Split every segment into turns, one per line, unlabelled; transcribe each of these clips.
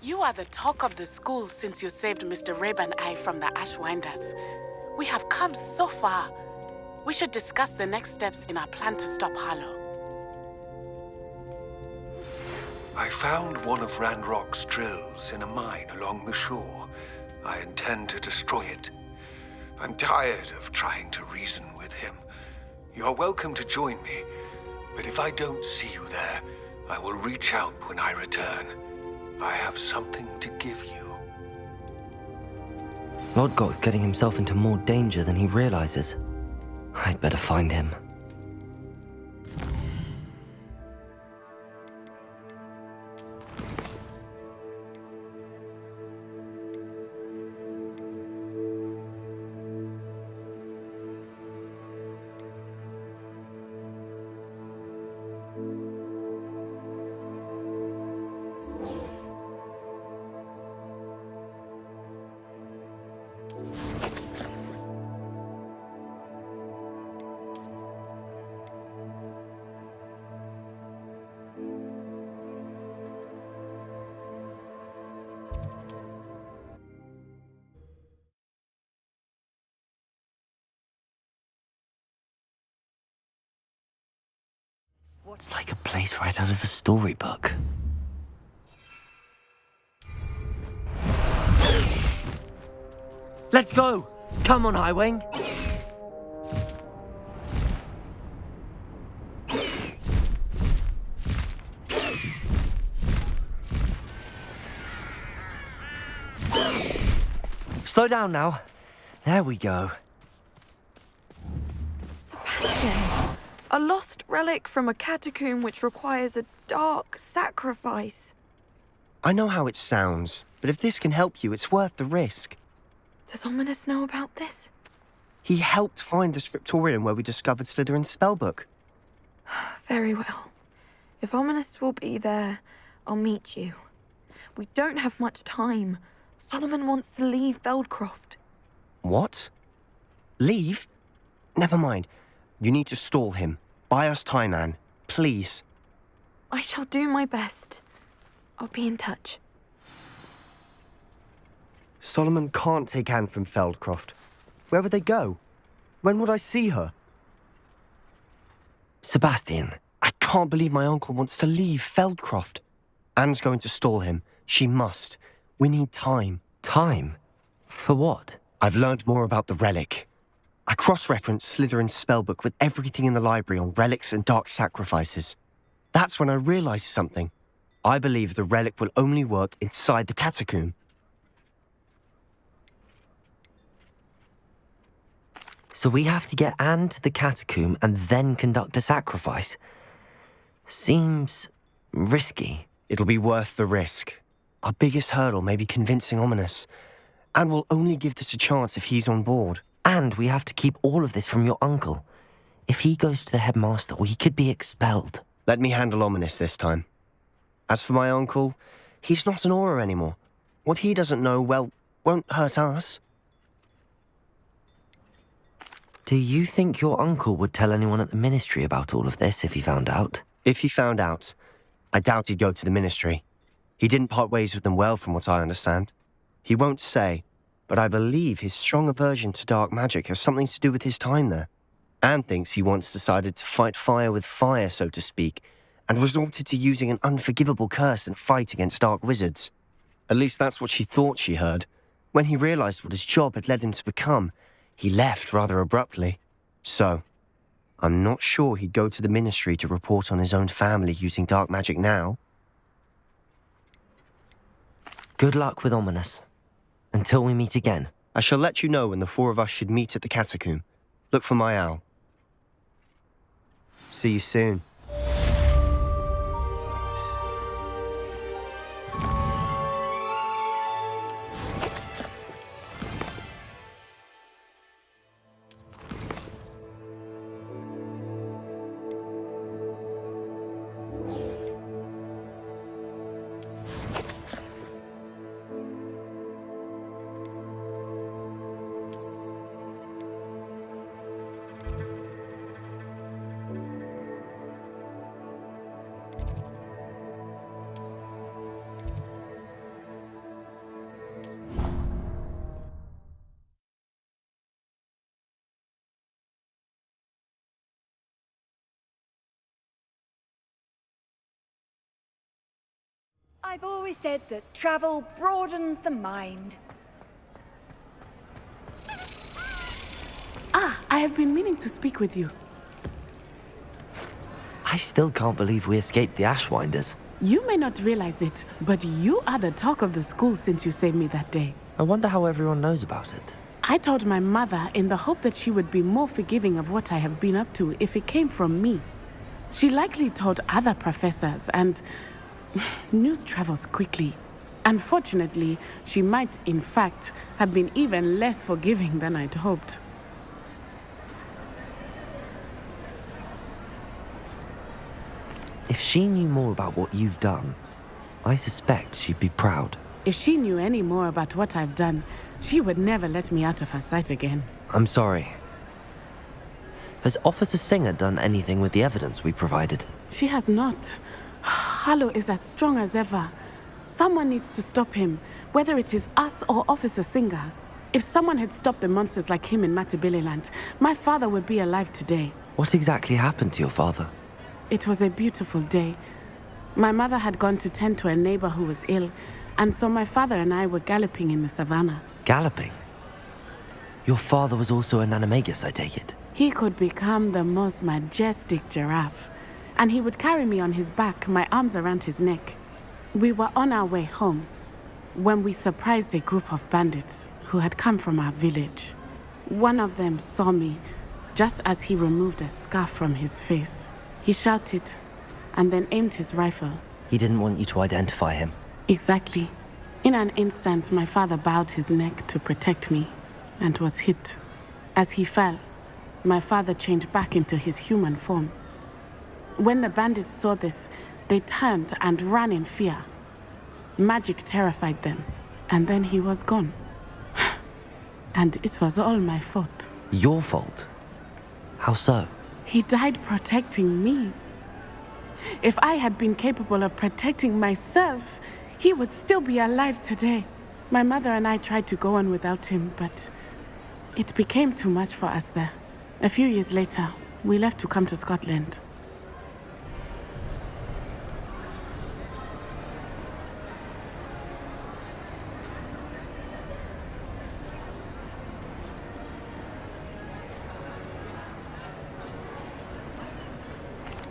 You are the talk of the school since you saved Mr. Rabe and I from the Ashwinders. We have come so far. We should discuss the next steps in our plan to stop Harlow.
I found one of Ranrock's drills in a mine along the shore. I intend to destroy it. I'm tired of trying to reason with him. You're welcome to join me, but if I don't see you there, I will reach out when I return. I have something to give you.
Lodgok's getting himself into more danger than he realizes. I'd better find him. It's like a place right out of a storybook. Let's go! Come on, Highwing! Slow down now. There we go.
Sebastian, a lost relic from a catacomb which requires a dark sacrifice.
I know how it sounds, but if this can help you, it's worth the risk.
Does Ominous know about this?
He helped find the scriptorium where we discovered Slytherin's spellbook.
Very well. If Ominous will be there, I'll meet you. We don't have much time. Solomon wants to leave Feldcroft.
What? Leave? Never mind. You need to stall him. Buy us time, Anne. Please.
I shall do my best. I'll be in touch.
Solomon can't take Anne from Feldcroft. Where would they go? When would I see her?
Sebastian.
I can't believe my uncle wants to leave Feldcroft. Anne's going to stall him. She must. We need time.
Time? For what?
I've learned more about the relic. I cross-referenced Slytherin's spellbook with everything in the library on relics and dark sacrifices. That's when I realized something. I believe the relic will only work inside the catacomb.
So we have to get Anne to the catacomb and then conduct a sacrifice. Seems risky.
It'll be worth the risk. Our biggest hurdle may be convincing Ominous, and we'll only give this a chance if he's on board.
And we have to keep all of this from your uncle. If he goes to the headmaster, he could be expelled.
Let me handle Ominous this time. As for my uncle, he's not an Auror anymore. What he doesn't know, well, won't hurt us.
Do you think your uncle would tell anyone at the ministry about all of this if he found out?
If he found out, I doubt he'd go to the ministry. He didn't part ways with them well, from what I understand. He won't say, but I believe his strong aversion to dark magic has something to do with his time there. Anne thinks he once decided to fight fire with fire, so to speak, and resorted to using an unforgivable curse in a fight against dark wizards. At least that's what she thought she heard. When he realized what his job had led him to become, he left rather abruptly. So, I'm not sure he'd go to the ministry to report on his own family using dark magic now.
Good luck with Ominous. Until we meet again.
I shall let you know when the four of us should meet at the catacomb. Look for my owl. See you soon.
I've always said that travel broadens the mind.
Ah, I have been meaning to speak with you.
I still can't believe we escaped the Ashwinders.
You may not realize it, but you are the talk of the school since you saved me that day.
I wonder how everyone knows about it.
I told my mother in the hope that she would be more forgiving of what I have been up to if it came from me. She likely told other professors, and news travels quickly. Unfortunately, she might, in fact, have been even less forgiving than I'd hoped.
If she knew more about what you've done, I suspect she'd be proud.
If she knew any more about what I've done, she would never let me out of her sight again.
I'm sorry. Has Officer Singer done anything with the evidence we provided?
She has not. Harlow is as strong as ever. Someone needs to stop him, whether it is us or Officer Singer. If someone had stopped the monsters like him in Matabeleland, my father would be alive today.
What exactly happened to your father?
It was a beautiful day. My mother had gone to tend to a neighbor who was ill, and so my father and I were galloping in the savannah.
Galloping? Your father was also an animagus, I take it?
He could become the most majestic giraffe, and he would carry me on his back, my arms around his neck. We were on our way home when we surprised a group of bandits who had come from our village. One of them saw me just as he removed a scarf from his face. He shouted and then aimed his rifle.
He didn't want you to identify him.
Exactly. In an instant, my father bowed his neck to protect me and was hit. As he fell, my father changed back into his human form. When the bandits saw this, they turned and ran in fear. Magic terrified them, and then he was gone. And it was all my fault.
Your fault? How so?
He died protecting me. If I had been capable of protecting myself, he would still be alive today. My mother and I tried to go on without him, but it became too much for us there. A few years later, we left to come to Scotland.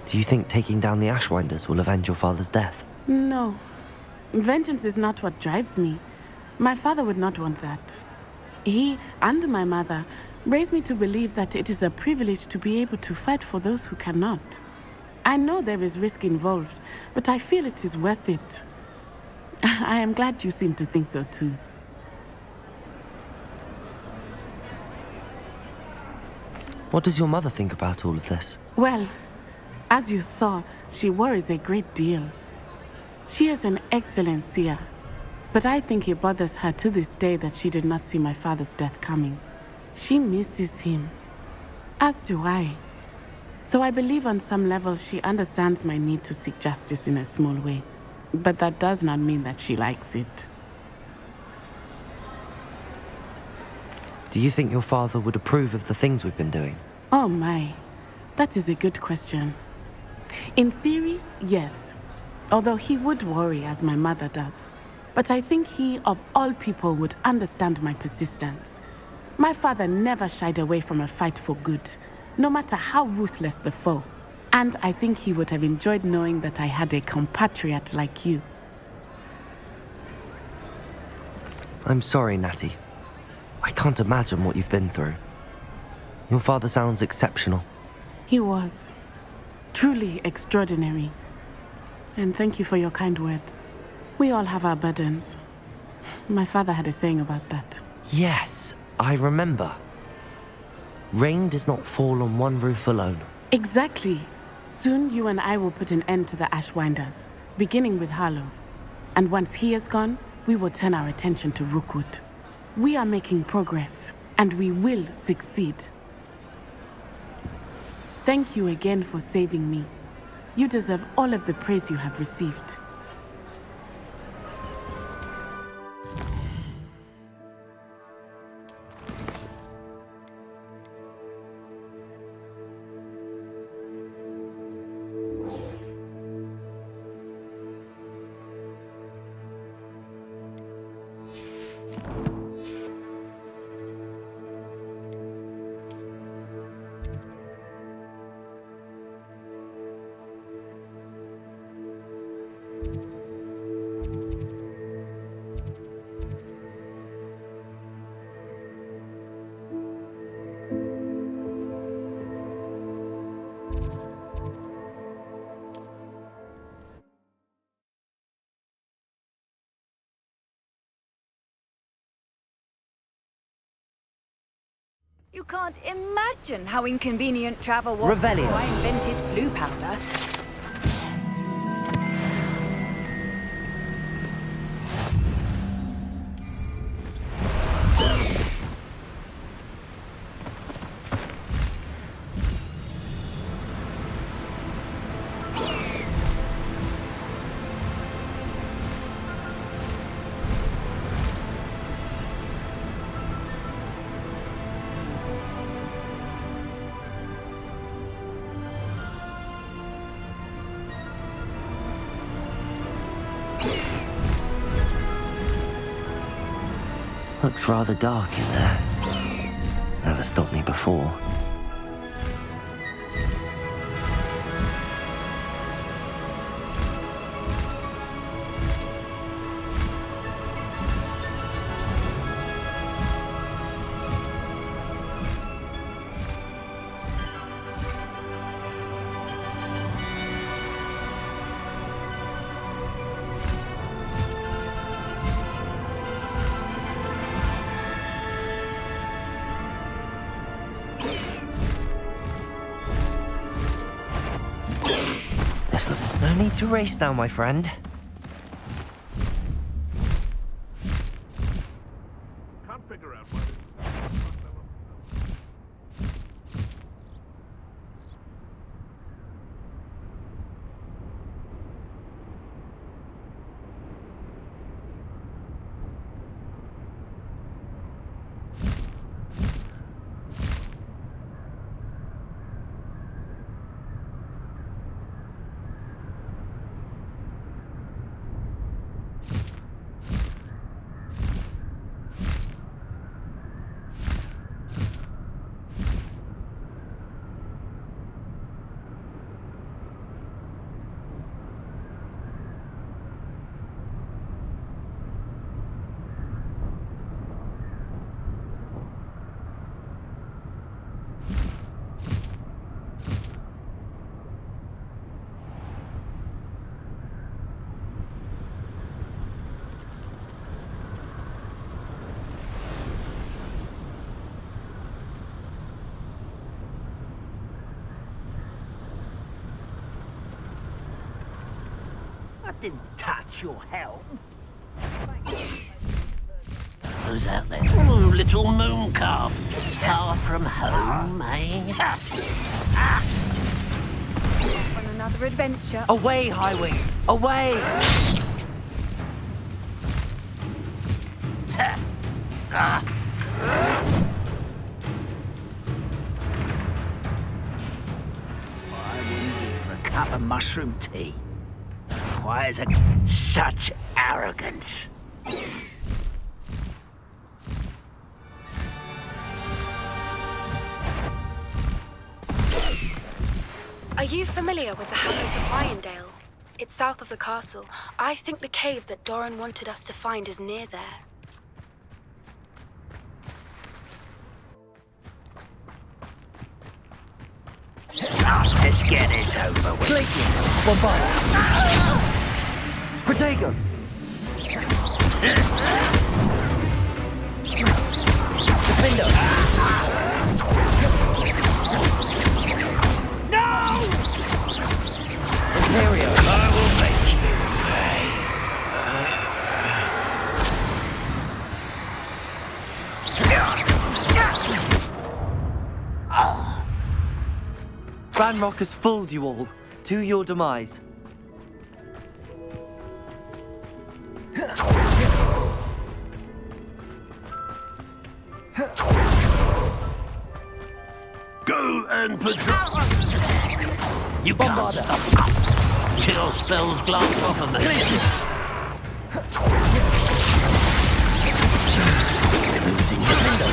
Do you think taking down the Ashwinders will avenge your father's death?
No. Vengeance is not what drives me. My father would not want that. He and my mother raised me to believe that it is a privilege to be able to fight for those who cannot. I know there is risk involved, but I feel it is worth it. I am glad you seem to think so too.
What does your mother think about all of this?
Well, as you saw, she worries a great deal. She is an excellent seer, but I think it bothers her to this day that she did not see my father's death coming. She misses him, as do I. So I believe on some level she understands my need to seek justice in a small way, but that does not mean that she likes it.
Do you think your father would approve of the things we've been doing?
Oh my, that is a good question. In theory, yes, although he would worry as my mother does. But I think he, of all people, would understand my persistence. My father never shied away from a fight for good, no matter how ruthless the foe. And I think he would have enjoyed knowing that I had a compatriot like you.
I'm sorry, Natty. I can't imagine what you've been through. Your father sounds exceptional.
He was truly extraordinary. And thank you for your kind words. We all have our burdens. My father had a saying about that.
Yes, I remember. Rain does not fall on one roof alone.
Exactly. Soon you and I will put an end to the Ashwinders, beginning with Harlow. And once he is gone, we will turn our attention to Rookwood. We are making progress, and we will succeed. Thank you again for saving me. You deserve all of the praise you have received.
You can't imagine how inconvenient travel was
Revelio.
before I invented flu powder.
Looks rather dark in there. Never stopped me before. No need to race now, my friend.
Can't figure out why
I didn't touch your helm. Who's out there? Oh, little moon calf. Far from home, eh?
Off on another adventure.
Away, Highwing! Away!
I wouldn't give for a cup of mushroom tea. Why is it such arrogance?
Are you familiar with the hamlet of Irondale? It's south of the castle. I think the cave that Doran wanted us to find is near there.
Let's get this over with.
Glacius! Bombard! Protego! Defender!
No!
Imperio!
I will make you pay.
Ranrock has fooled you all. To your demise.
Go and patrol. You can't stop us. Kill spells glanced off of me. Losing defender.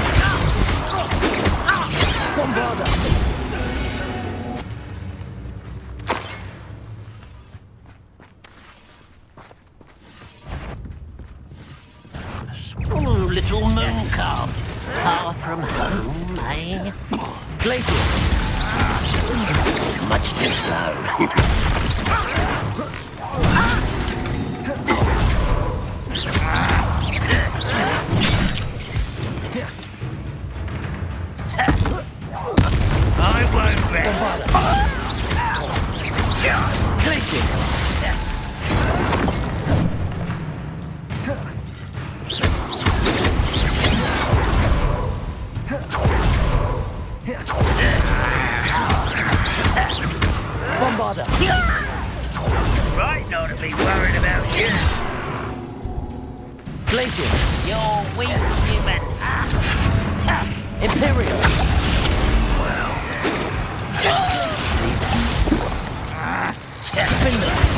Bombarda!
Oh, little moon calf. Far from home, eh?
Glacius!
Much too slow.
Glacius!
You're weak, human.
Imperial!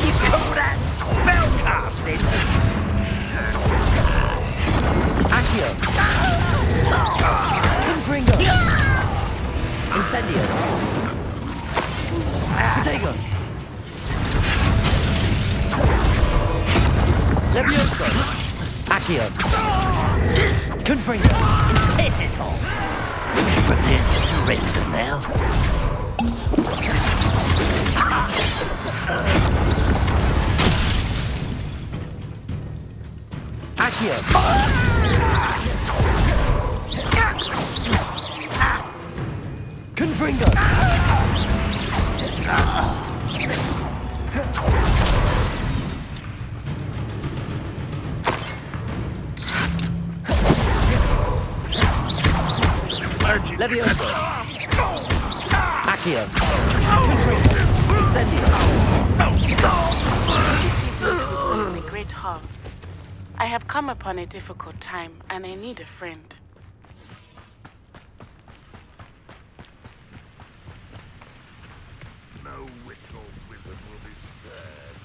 You call that spellcasting?
Accio! Confringo! Incendio! Protego! Levioso! Accio! Confringo!
Pitiful. Prepare to surrender now.
Accio! Confringo! Levioso! Accio! Confringo! Incendio!
Would you please meet with me in the Great Hall? I have come upon a difficult time, and I need a friend.
No witch or wizard will be spared.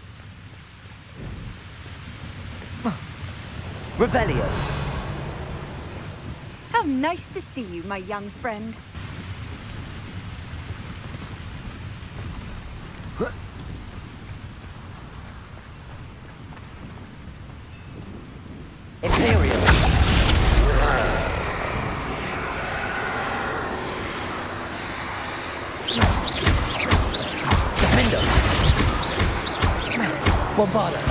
Revelio!
How nice to see you, my young friend.
Imperial! Defendo! Bombarda!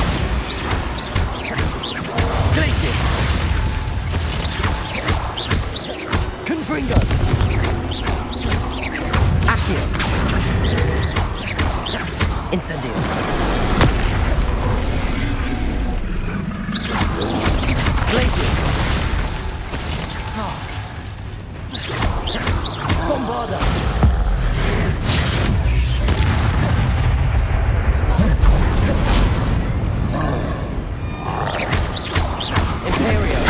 Glacius! Confringo! Accio! Incendio! Glacius! Bombarda! Imperial!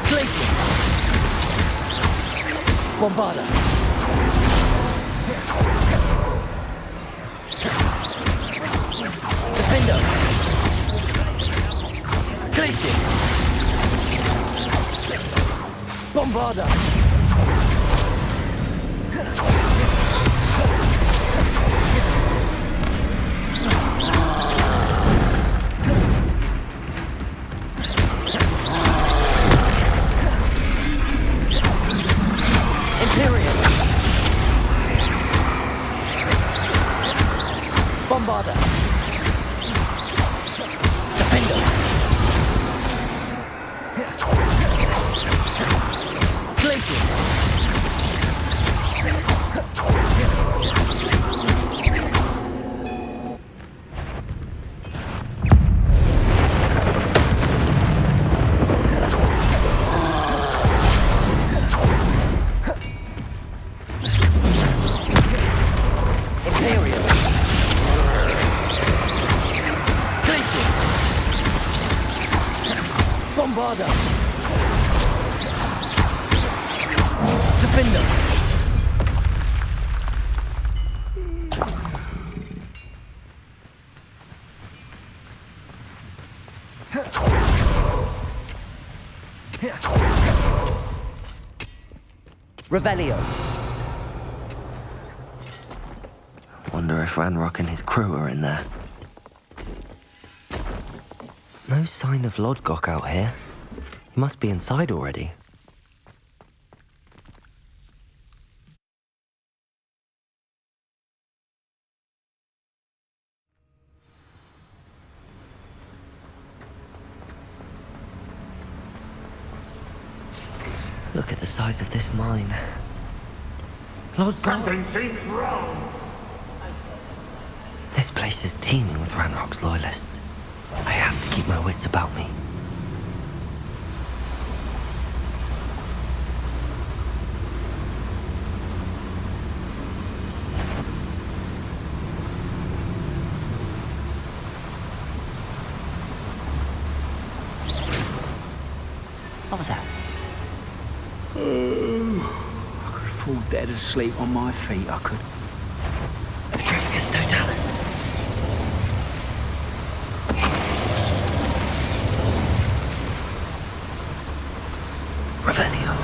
Glacius! Bombarda! Defendo! Glacius! Bombarda! Imperial! Bombarda! Defendo! Glacius! Imperial! Glacius! Bombarda! Defender! Revelio! Wonder if Ranrock and his crew are in there. No sign of Lodgok out here. He must be inside already. Look at the size of this mine. Lodgok!
Something seems wrong.
This place is teeming with Ranrock's loyalists. I have to keep my wits about me.
What was that? I could fall dead asleep on my feet, I could.
Petrificus totalis. Revelio.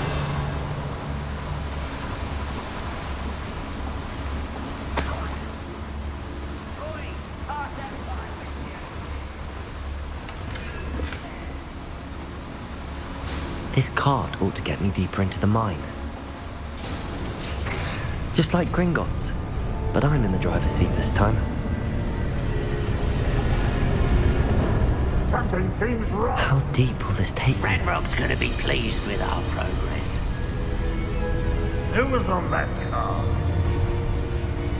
This card ought to get me deeper into the mine. Just like Gringotts, but I'm in the driver's seat this time.
Something seems wrong.
How deep will this take me?
Ranrock's gonna be pleased with our progress.
Who was on that car?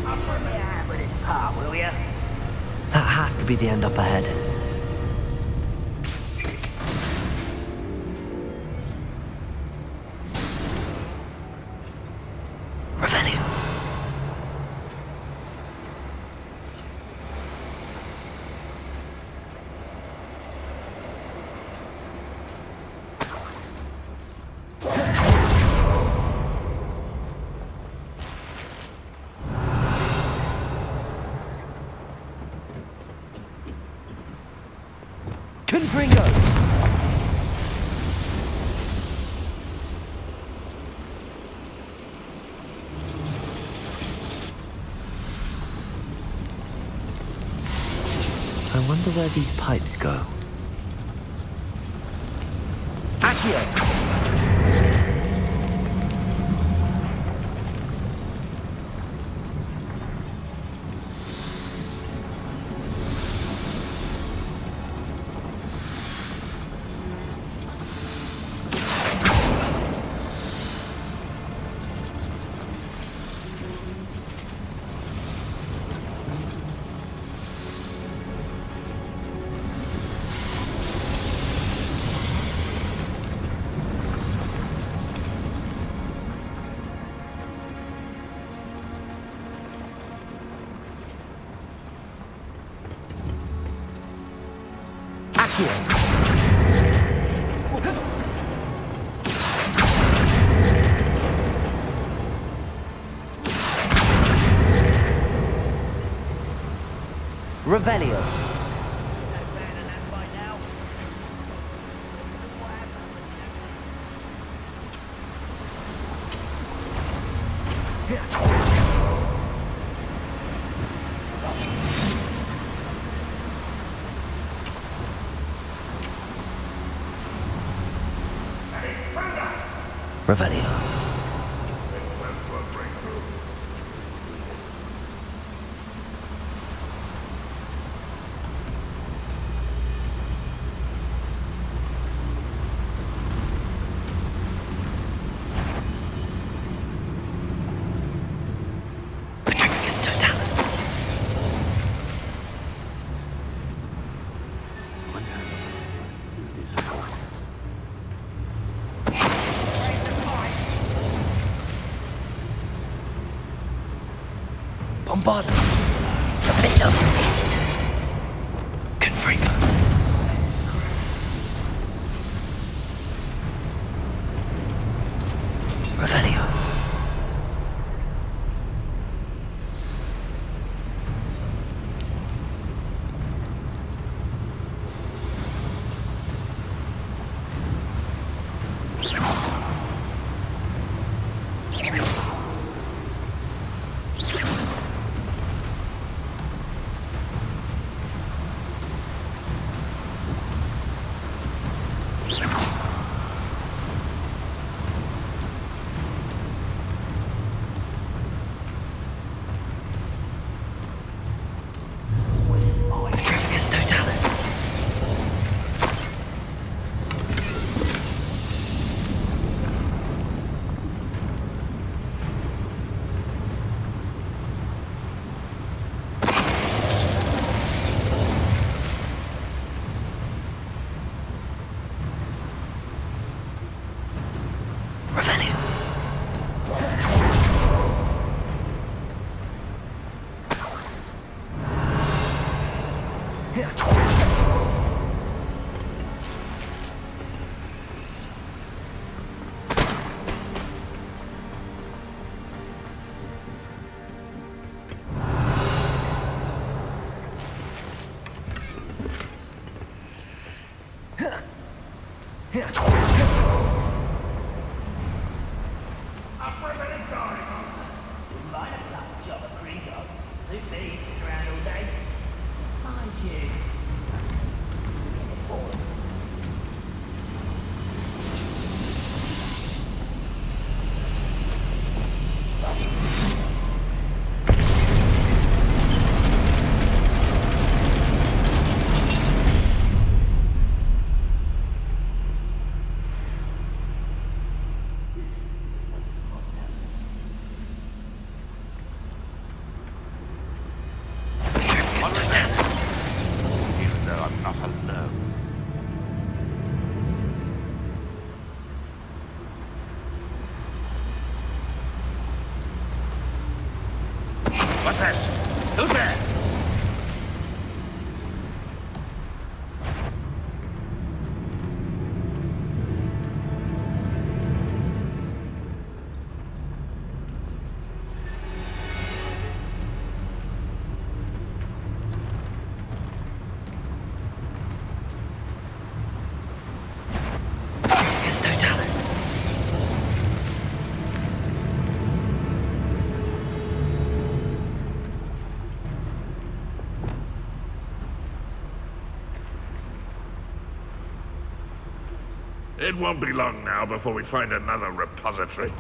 I'll put me out with this part, will ya?
That has to be the end up ahead. Revelio. Confringo! I wonder where these pipes go. Accio! Revelio. Revelio. Petrificus totalis. Bombarda. Defendo. Confringo. Revelio. Petrificus totalis. Revelio.
I'm not alone. What's that? Who's there? It won't be long now before we find another repository.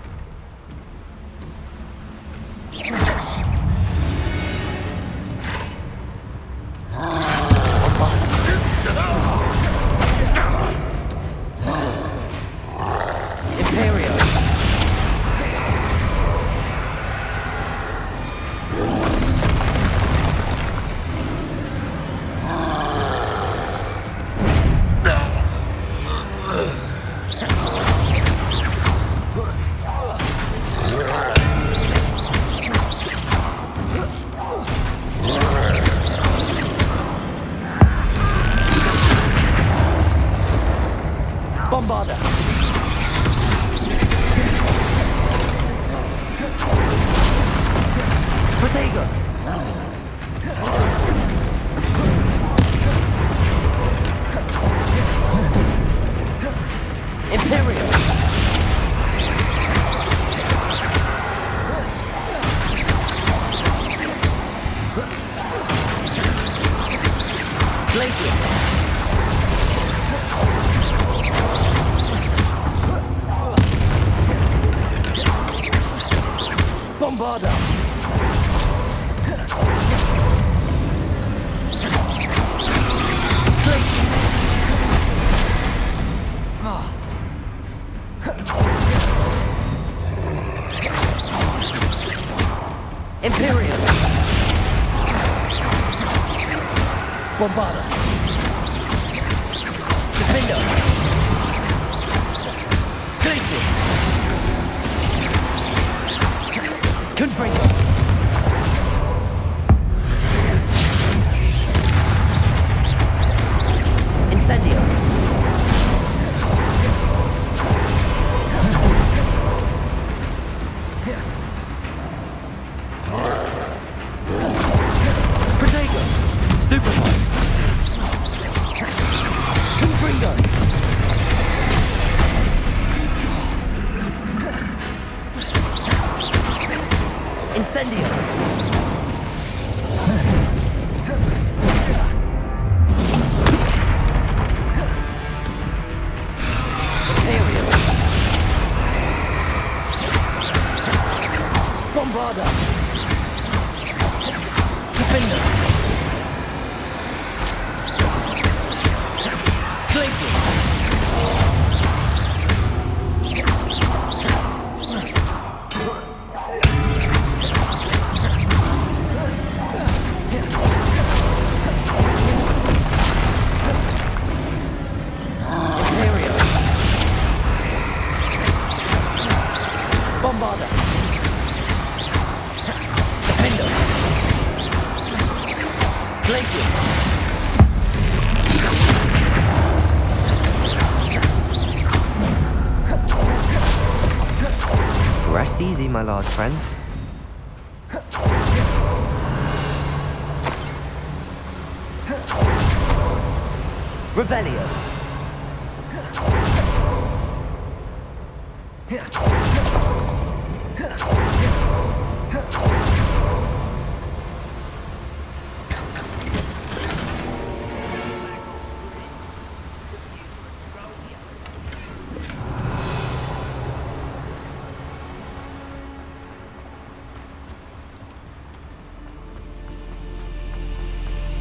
Rest easy, my large friend. Revelio.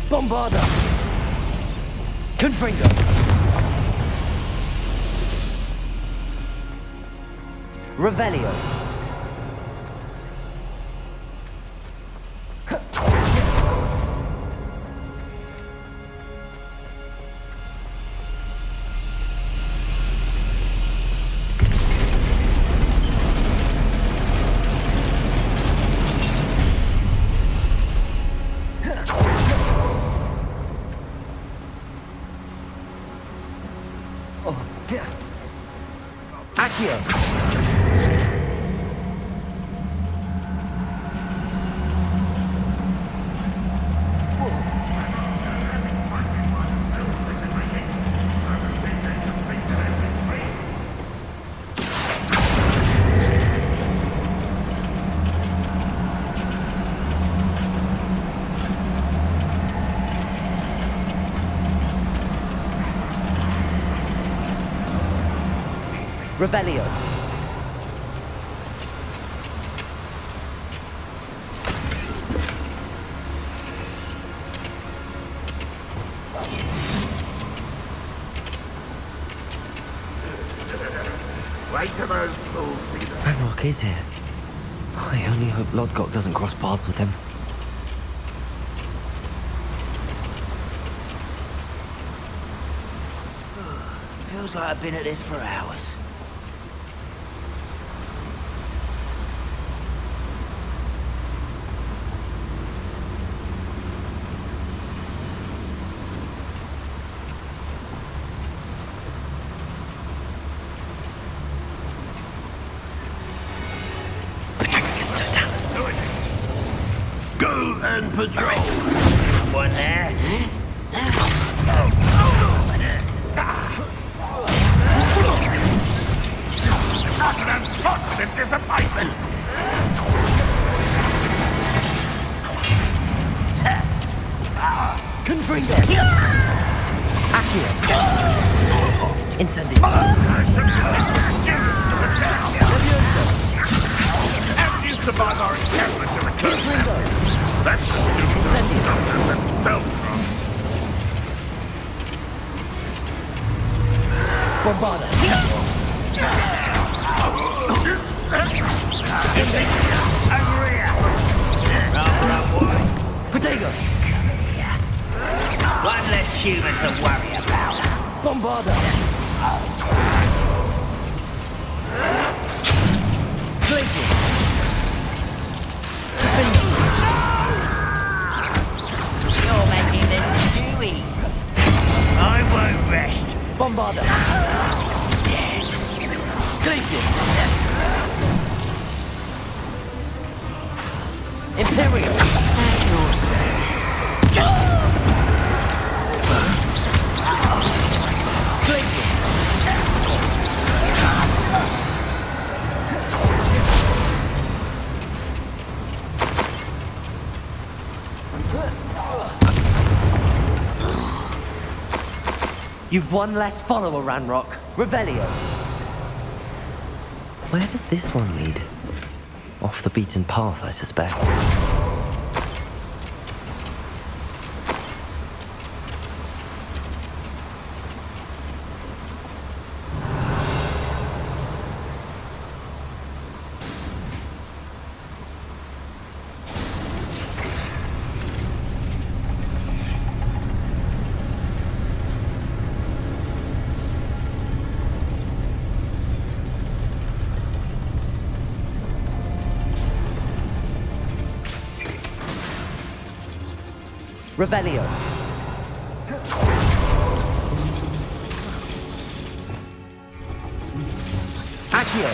Bombarda! Confringo! Revelio! Accio! Revelio.
Wait till those fools see the...
Ranrock is here. I only hope Lodgok doesn't cross paths with him.
Feels like I've been at this for hours.
Go and patrol!
Someone there?
Nothing unfortunate disappointment!
Confringo! Accio! Incendio!
This was stupid to attack! How did you survive our encounter to the coast? That's the stupid that fell from.
Bombarda! Protego!
One less human to worry about.
Bombarda! Glacier!
You're making this too easy. I won't rest.
Bombarda! Glacier! Imperial!
At your service.
Glacier! You've one less follower, Ranrock. Revelio. Where does this one lead? Off the beaten path, I suspect. Revelio. Accio.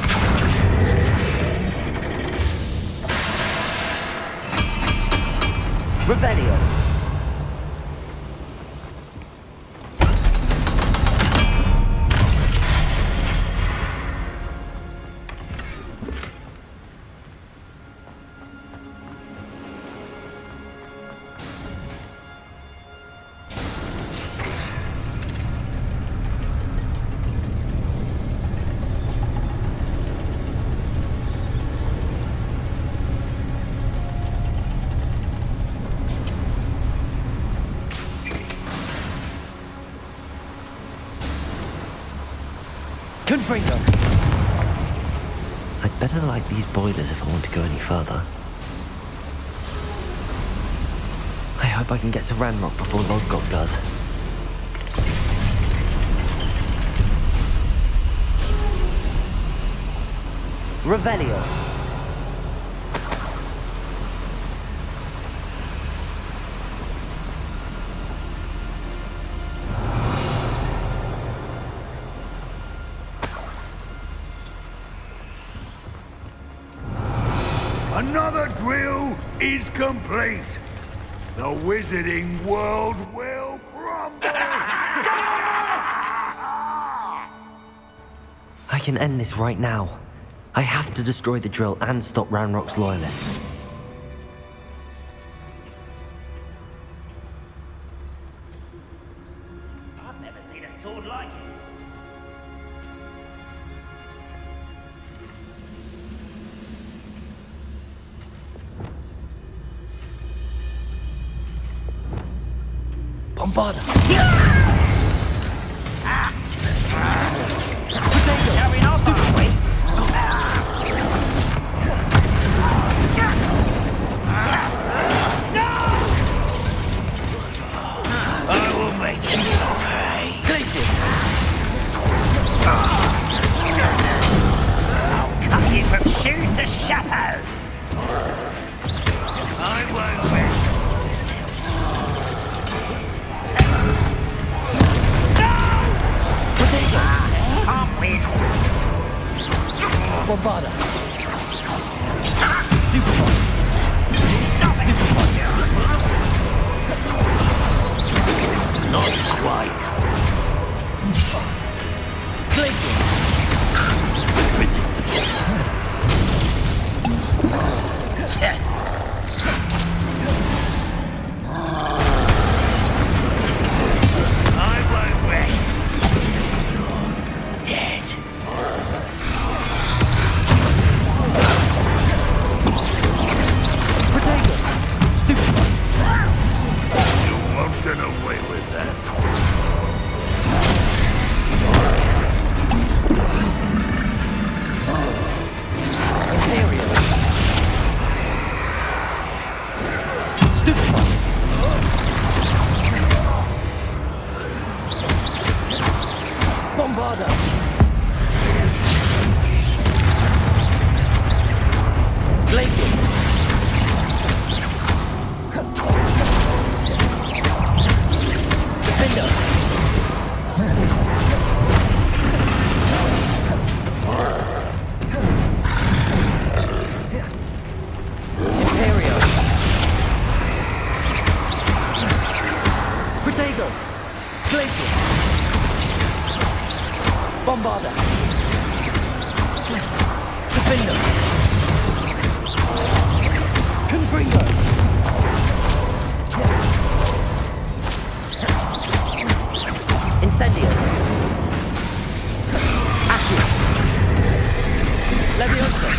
Revelio. Confringo! I'd better light these boilers if I want to go any further. I hope I can get to Ranrock before Lodgok does. Revelio.
Another drill is complete. The wizarding world will crumble.
I can end this right now. I have to destroy the drill and stop Ranrock's loyalists.
I've never seen a sword like it.
Bombarda!
Showing off, are we? I will make you pay.
Glacius!
I'll cut you from shoes to chapeau. I won't win. Can't win.
Bombarda! Stupefy!
Stop it.
Not quite. Glacius!
I won't rest. You're dead.
Protego! Stupefy!
You won't get away with that.
Imperial! Stupefy! Bombarda! Glacius! Defender! Imperio! Protego! Glacius! Bombarda! Defender! Confringo! Incendio! Accio! Leviosa!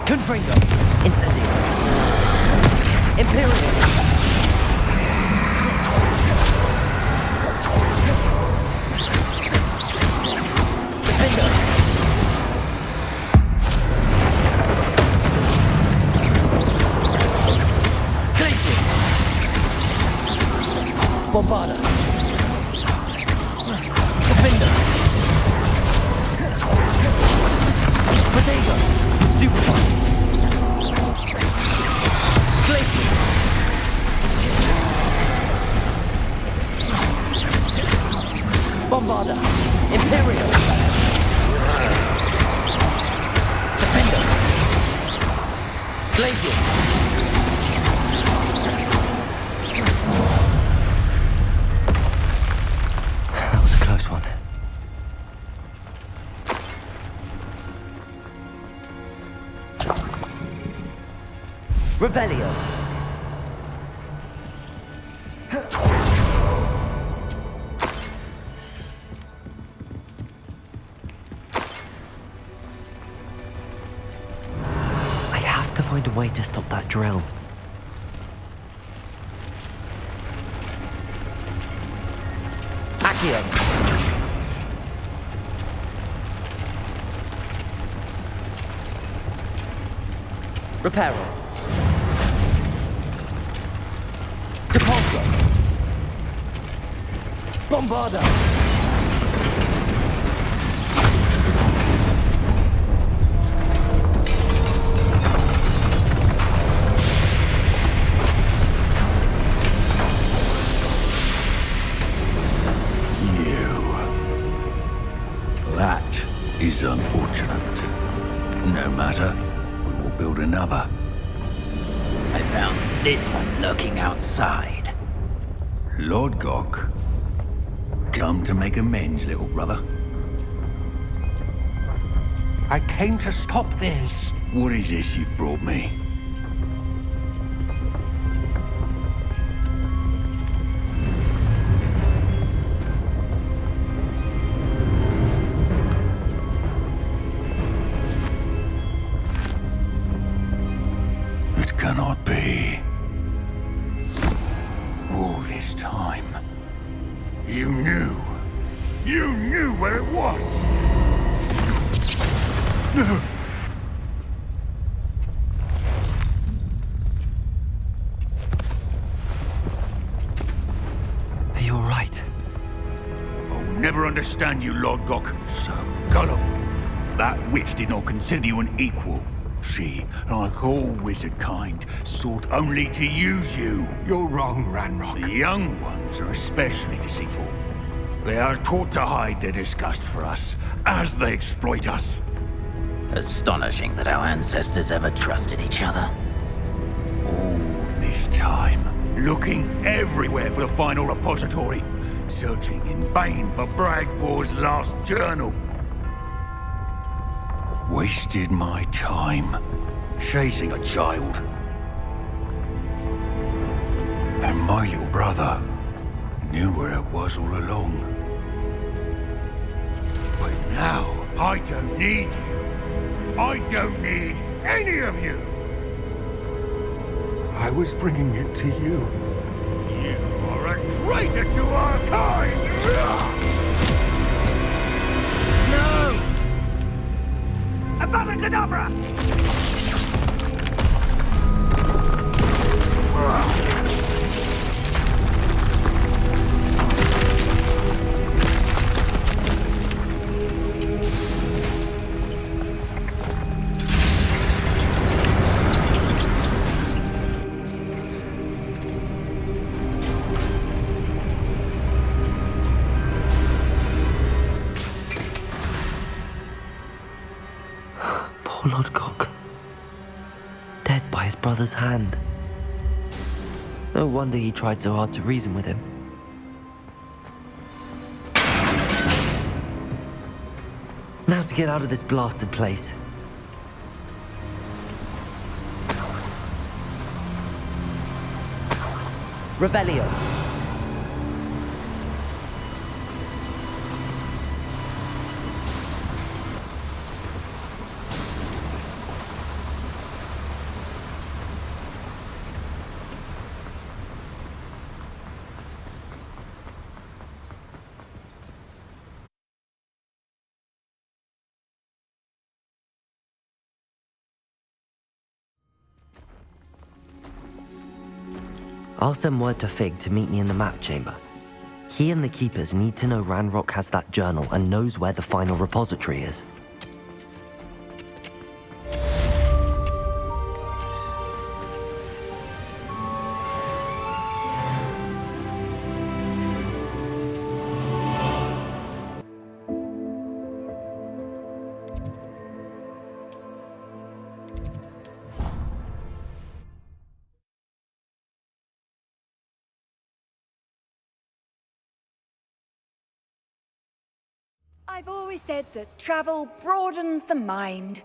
Confringo! Incendio! Imperial! Defender! Glacius! Bombarda! Defender! Protego! Stupefy! Glacius! Bombarda! Imperial! Defender! Glacius! That was a close one. Revelio! I have to find a way to stop that drill. Accio. Reparo. Depulso. Bombarda.
That is unfortunate. No matter, we will build another.
I found this one lurking outside.
Lord Gok, come to make amends, little brother.
I came to stop this.
What is this you've brought me? It cannot be. All this time, you knew. You knew where it was. No.
Are you alright?
I'll never understand you, Lord Gok. So gullible. That witch did not consider you an equal. She, like all wizard kind, sought only to use you.
You're wrong, Ranrock.
The young ones are especially deceitful. They are taught to hide their disgust for us, as they exploit us.
Astonishing that our ancestors ever trusted each other.
All this time, looking everywhere for the final repository, searching in vain for Bragpor's last journal. Wasted my time, chasing a child. And my little brother knew where it was all along. But now, I don't need you. I don't need any of you.
I was bringing it to you.
You are a traitor to our kind! No! Avada Kedavra!
Poor Lord Gok. Dead by his brother's hand. No wonder he tried so hard to reason with him. Now to get out of this blasted place. Revelio. I'll send word to Fig to meet me in the map chamber. He and the Keepers need to know Ranrock has that journal and knows where the final repository is.
I've always said that travel broadens the mind.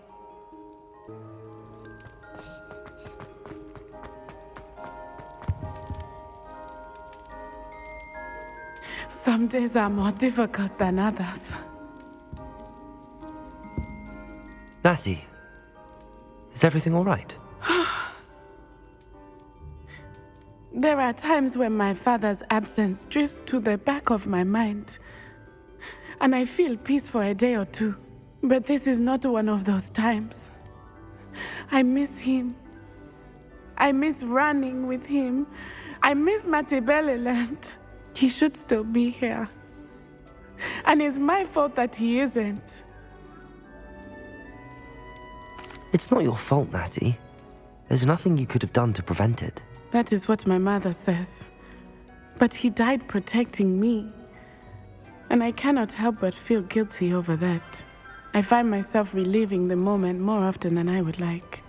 Some days are more difficult than others.
Lassie, is everything all right?
There are times when my father's absence drifts to the back of my mind, and I feel peace for a day or two. But this is not one of those times. I miss him. I miss running with him. I miss Matebeleland. He should still be here. And it's my fault that he isn't.
It's not your fault, Natty. There's nothing you could have done to prevent it.
That is what my mother says. But he died protecting me. And I cannot help but feel guilty over that. I find myself reliving the moment more often than I would like.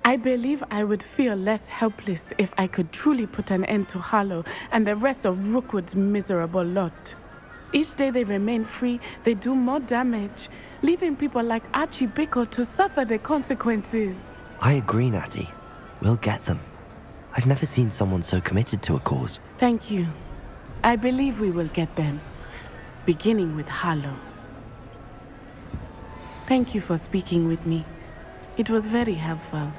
I believe I would feel less helpless if I could truly put an end to Harlow and the rest of Rookwood's miserable lot. Each day they remain free, they do more damage, leaving people like Archie Bickle to suffer the consequences.
I agree, Natty. We'll get them. I've never seen someone so committed to a cause.
Thank you. I believe we will get them, beginning with Harlow. Thank you for speaking with me. It was very helpful.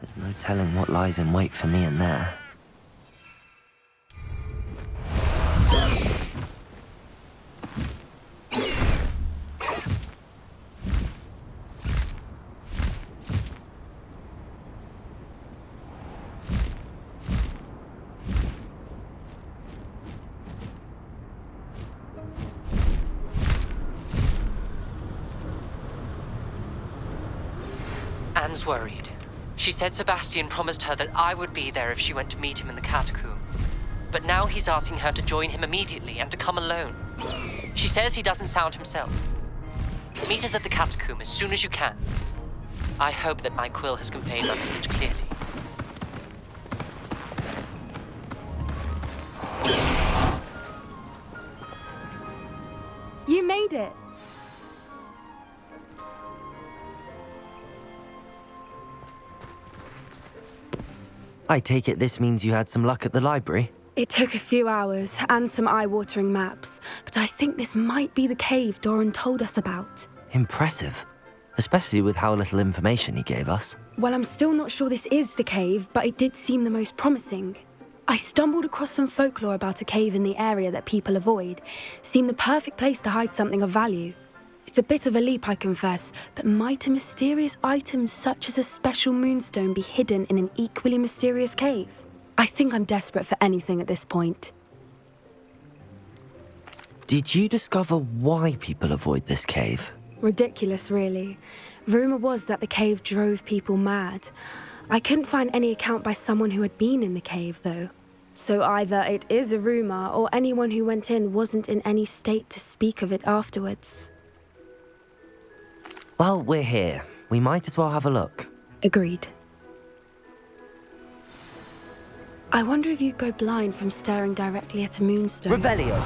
There's no telling what lies in wait for me in there.
Anne's worried. She said Sebastian promised her that I would be there if she went to meet him in the catacomb. But now he's asking her to join him immediately and to come alone. She says he doesn't sound himself. Meet us at the catacomb as soon as you can. I hope that my quill has conveyed my message clearly.
You made it.
I take it this means you had some luck at the library?
It took a few hours and some eye-watering maps, but I think this might be the cave Doran told us about.
Impressive. Especially with how little information he gave us.
Well, I'm still not sure this is the cave, but it did seem the most promising. I stumbled across some folklore about a cave in the area that people avoid. Seemed the perfect place to hide something of value. It's a bit of a leap, I confess, but might a mysterious item such as a special moonstone be hidden in an equally mysterious cave? I think I'm desperate for anything at this point.
Did you discover why people avoid this cave?
Ridiculous, really. Rumour was that the cave drove people mad. I couldn't find any account by someone who had been in the cave, though. So either it is a rumour, or anyone who went in wasn't in any state to speak of it afterwards.
Well, we're here. We might as well have a look.
Agreed. I wonder if you'd go blind from staring directly at a moonstone.
Revelio!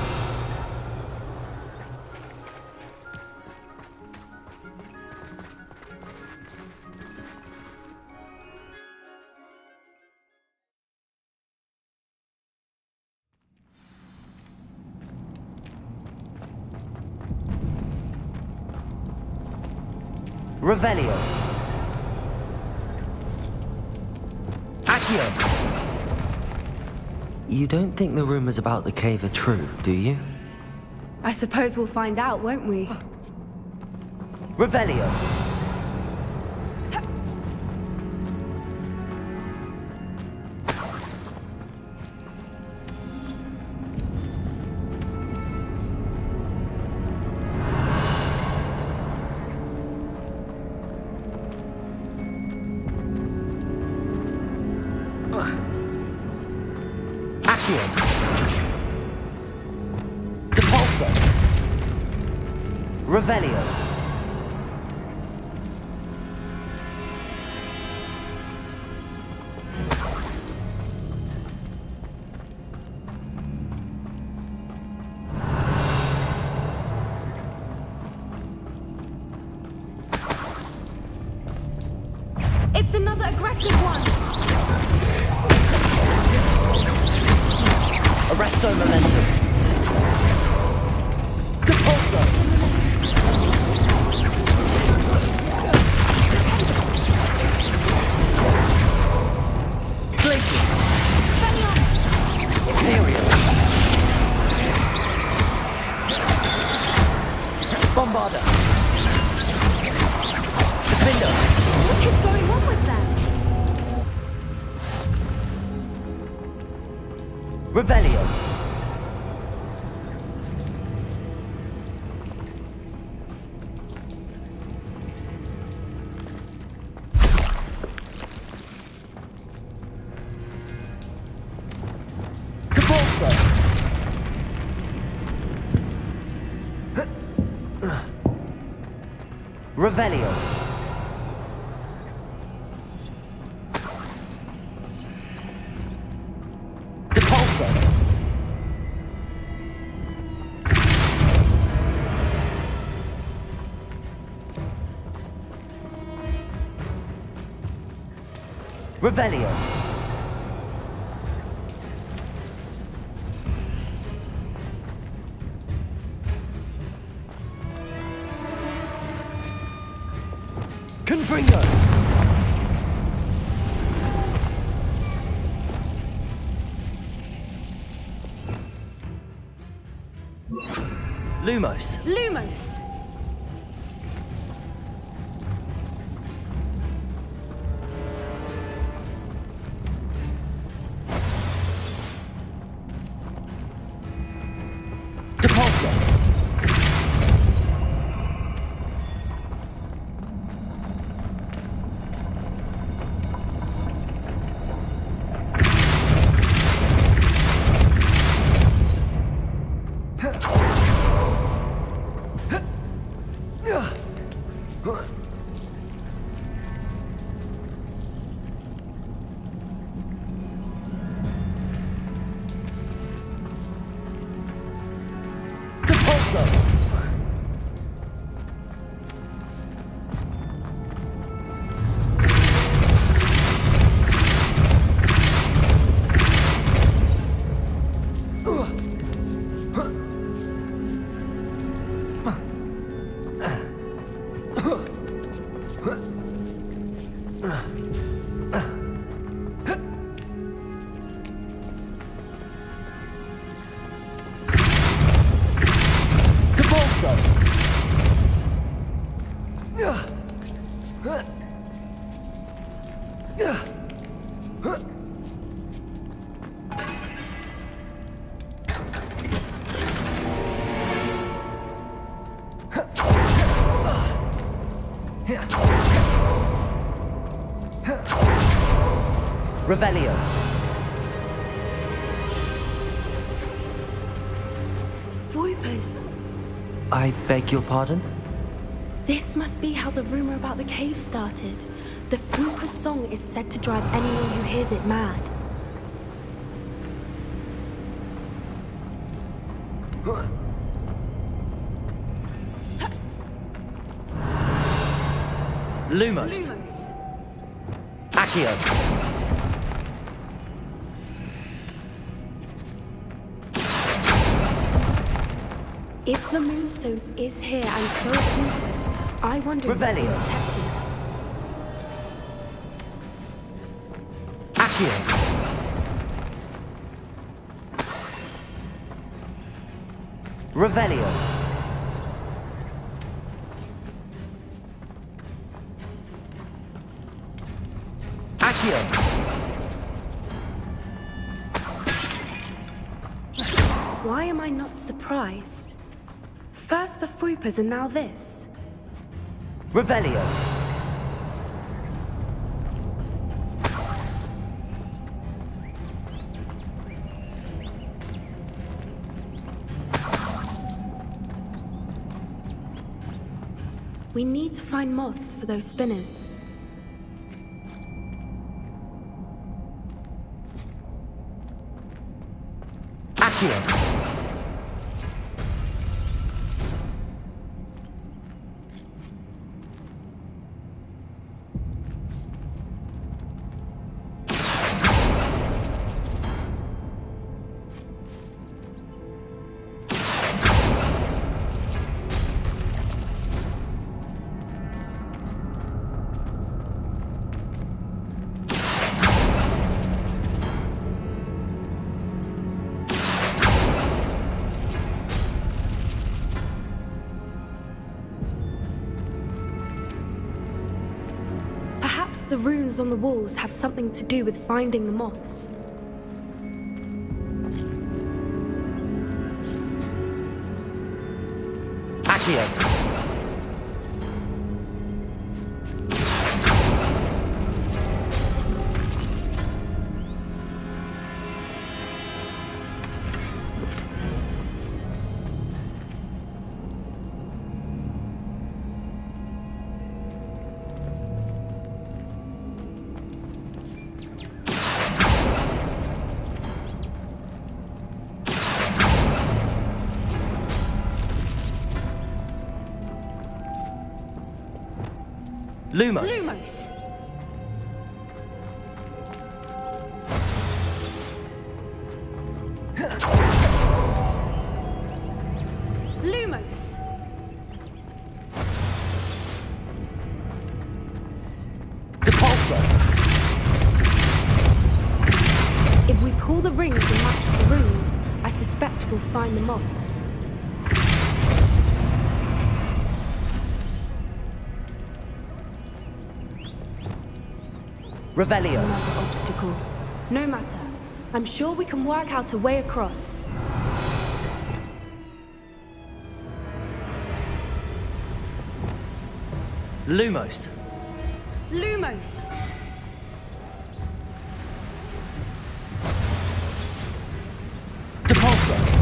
Revelio! Accio! You don't think the rumors about the cave are true, do you?
I suppose we'll find out, won't we?
Revelio! Depulso. Revelio.
It's another aggressive one!
Arresto momentum. Depulso. Glacius. Imperial. Bombarda. Defender.
What is going on with them?
Revelio. Depulso. Revelio. Depulso. Revelio. Confringo. Lumos.
Lumos!
Depulso. Depulso. Depulso. Revelio.
Voipers.
I beg your pardon?
This must be how the rumor about the cave started. The Fluker song is said to drive anyone who hears it mad.
Lumos.
Lumos.
Accio.
If the Moonstone is here and so are Floopers, I wonder if
Revelio.
they're protected.
Accio. Revelio. Accio.
Why am I not surprised? First the Floopers and now this.
Revelio.
We need to find moths for those spinners.
Accio!
Perhaps the runes on the walls have something to do with finding the moths.
Accio! Lumos!
Lumos! Lumos!
Depulso!
If we pull the rings and match the runes, I suspect we'll find the moths.
Revelio!
Another obstacle. No matter. I'm sure we can work out a way across.
Lumos!
Lumos!
Depulso!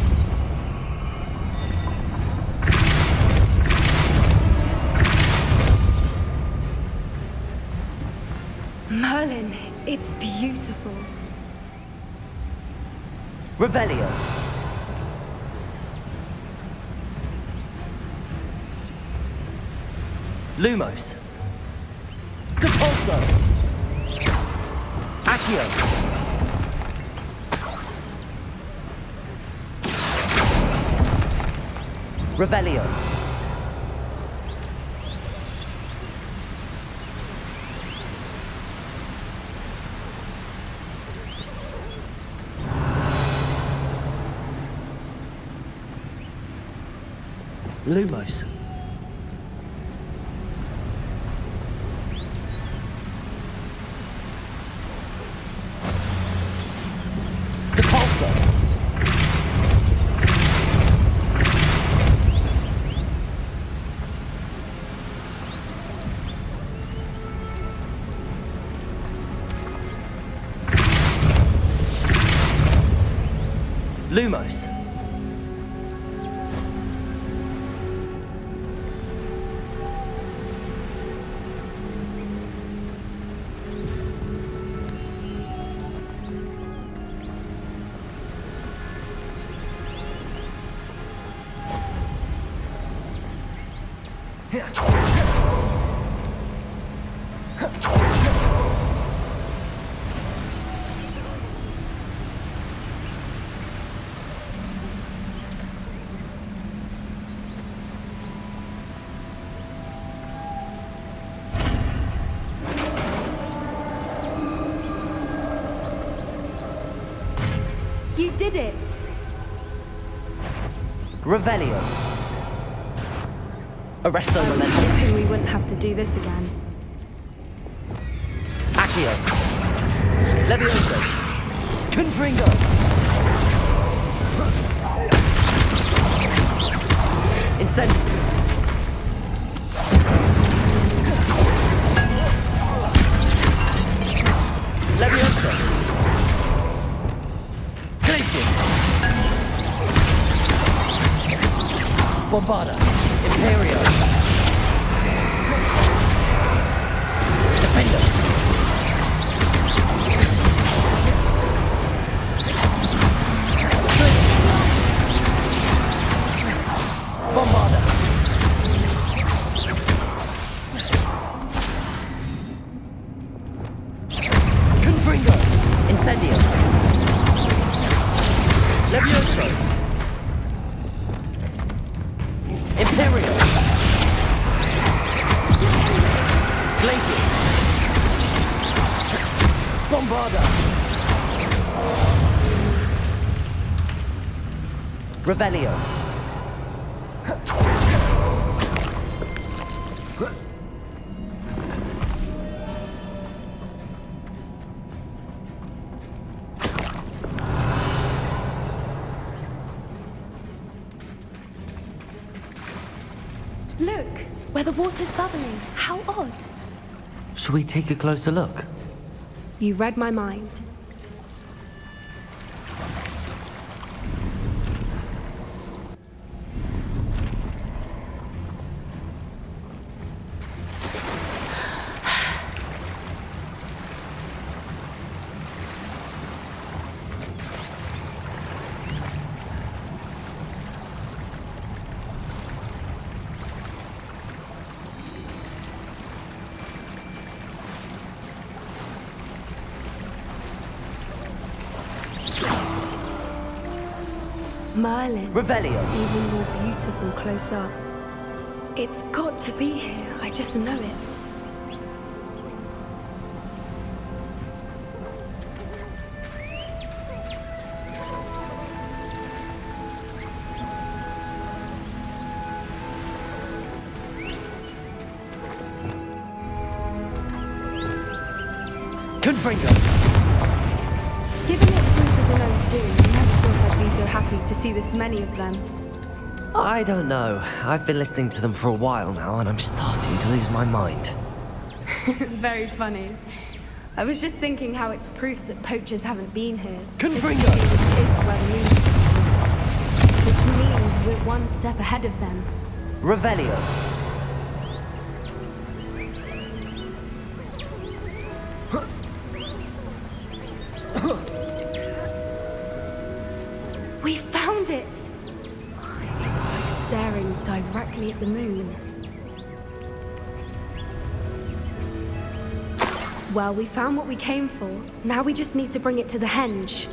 Merlin, it's beautiful.
Revelio! Lumos! Depulso! Accio! Revelio! Lumos! Depulso! Lumos!
You did it!
Revelio! Arresto
I was
Relentless!
hoping we wouldn't have to do this again.
Accio! Levioso! Confringo! Incendio! Levioso! Glacius! Bombarda! Imperio! Confringo! Incendio! Levioso! Imperial! Glacius! Bombarda! Revelio!
Look, where the water's bubbling. How odd.
Should we take a closer look?
You read my mind. Merlin.
Revelio.
It's even more beautiful close up. It's got to be here. I just know it.
Confringo!
Given what Creepers are known to do, I never thought I'd be so happy to see this many of them.
I don't know. I've been listening to them for a while now, and I'm starting to lose my mind.
Very funny. I was just thinking how it's proof that poachers haven't been here.
Confringo!
This is where the moon is, which means we're one step ahead of them.
Revelio!
We found it! It's like staring directly at the moon. Well, we found what we came for. Now we just need to bring it to the henge.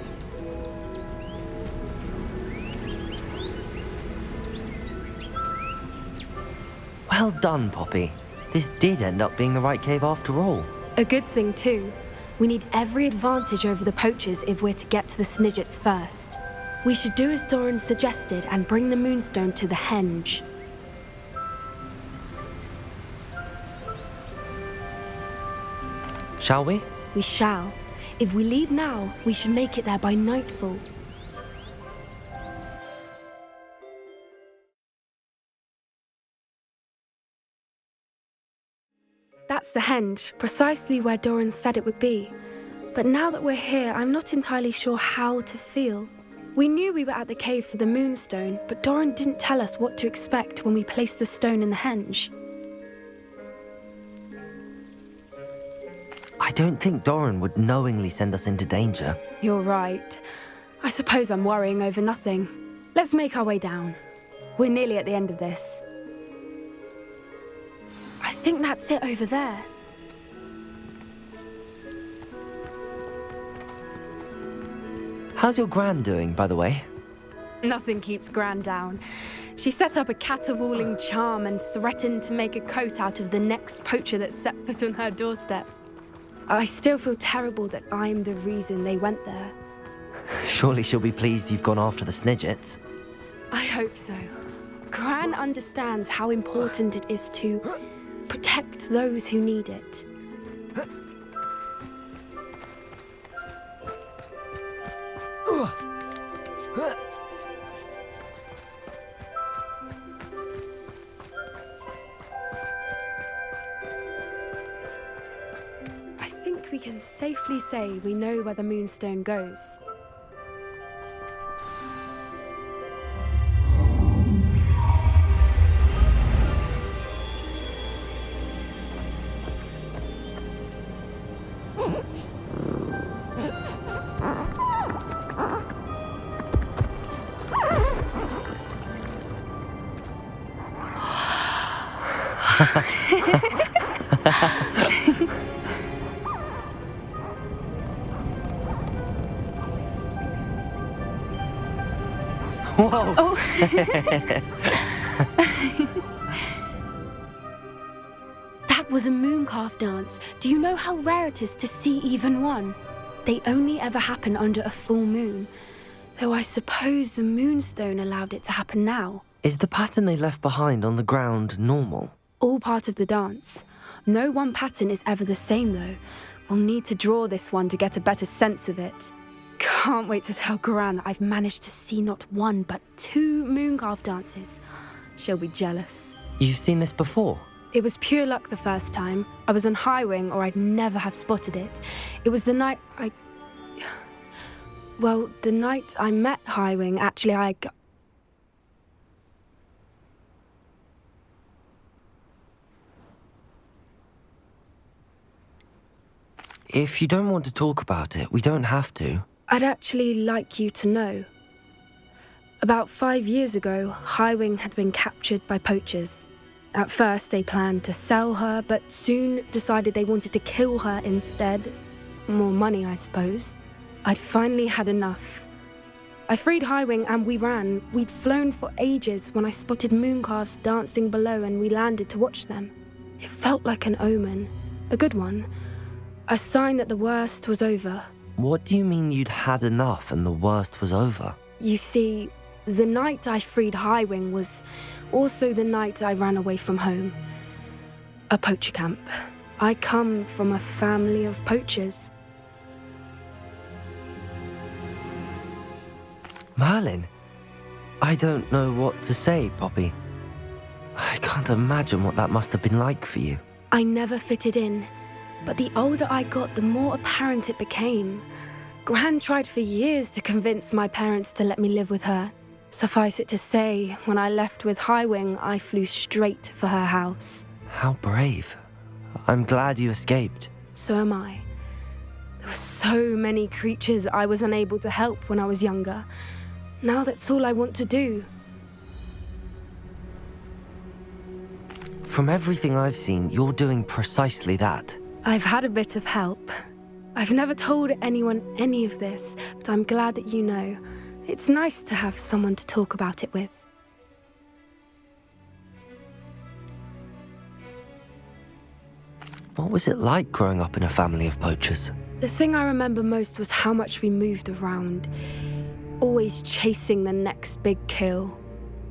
Well done, Poppy. This did end up being the right cave after all.
A good thing, too. We need every advantage over the poachers if we're to get to the Snidgets first. We should do as Doran suggested and bring the moonstone to the henge.
Shall we?
We shall. If we leave now, we should make it there by nightfall. That's the henge, precisely where Doran said it would be. But now that we're here, I'm not entirely sure how to feel. We knew we were at the cave for the moonstone, but Doran didn't tell us what to expect when we placed the stone in the henge.
I don't think Doran would knowingly send us into danger.
You're right. I suppose I'm worrying over nothing. Let's make our way down. We're nearly at the end of this. I think that's it over there.
How's your Gran doing, by the way?
Nothing keeps Gran down. She set up a caterwauling charm and threatened to make a coat out of the next poacher that set foot on her doorstep. I still feel terrible that I'm the reason they went there.
Surely she'll be pleased you've gone after the Snidgets.
I hope so. Gran understands how important it is to protect those who need it. I think we can safely say we know where the moonstone goes.
Whoa!
Oh. That was a mooncalf dance. Do you know how rare it is to see even one? They only ever happen under a full moon. Though I suppose the moonstone allowed it to happen now.
Is the pattern they left behind on the ground normal?
All part of the dance. No one pattern is ever the same though. We'll need to draw this one to get a better sense of it. Can't wait to tell Gran that I've managed to see not one but 2 mooncalf dances. She'll be jealous.
You've seen this before?
It was pure luck the first time. I was on Highwing or I'd never have spotted it. It was the night the night I met Highwing, actually
If you don't want to talk about it, we don't have to.
I'd actually like you to know. About 5 years ago, Highwing had been captured by poachers. At first, they planned to sell her, but soon decided they wanted to kill her instead. More money, I suppose. I'd finally had enough. I freed Highwing and we ran. We'd flown for ages when I spotted mooncalves dancing below and we landed to watch them. It felt like an omen. A good one. A sign that the worst was over.
What do you mean you'd had enough and the worst was over?
You see, the night I freed Highwing was also the night I ran away from home. A poacher camp. I come from a family of poachers.
Merlin? I don't know what to say, Poppy. I can't imagine what that must have been like for you.
I never fitted in, but the older I got, the more apparent it became. Gran tried for years to convince my parents to let me live with her. Suffice it to say, when I left with Highwing, I flew straight for her house.
How brave. I'm glad you escaped.
So am I. There were so many creatures I was unable to help when I was younger. Now that's all I want to do.
From everything I've seen, you're doing precisely that.
I've had a bit of help. I've never told anyone any of this, but I'm glad that you know. It's nice to have someone to talk about it with.
What was it like growing up in a family of poachers?
The thing I remember most was how much we moved around, always chasing the next big kill.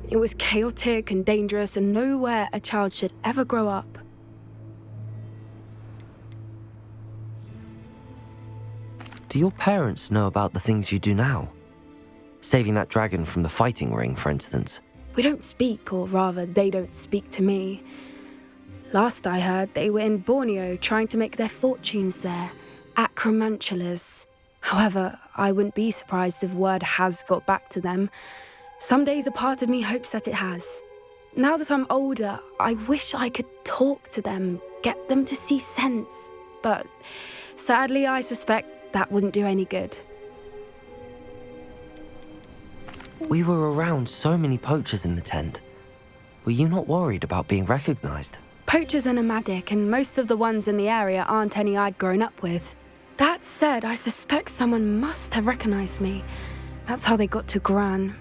It was chaotic and dangerous and nowhere a child should ever grow up.
Do your parents know about the things you do now? Saving that dragon from the fighting ring, for instance.
We don't speak, or rather, they don't speak to me. Last I heard, they were in Borneo trying to make their fortunes there. Acromantulas. However, I wouldn't be surprised if word has got back to them. Some days a part of me hopes that it has. Now that I'm older, I wish I could talk to them, get them to see sense. But sadly, I suspect that wouldn't do any good.
We were around so many poachers in the tent. Were you not worried about being recognized?
Poachers are nomadic, and most of the ones in the area aren't any I'd grown up with. That said, I suspect someone must have recognized me. That's how they got to Gran.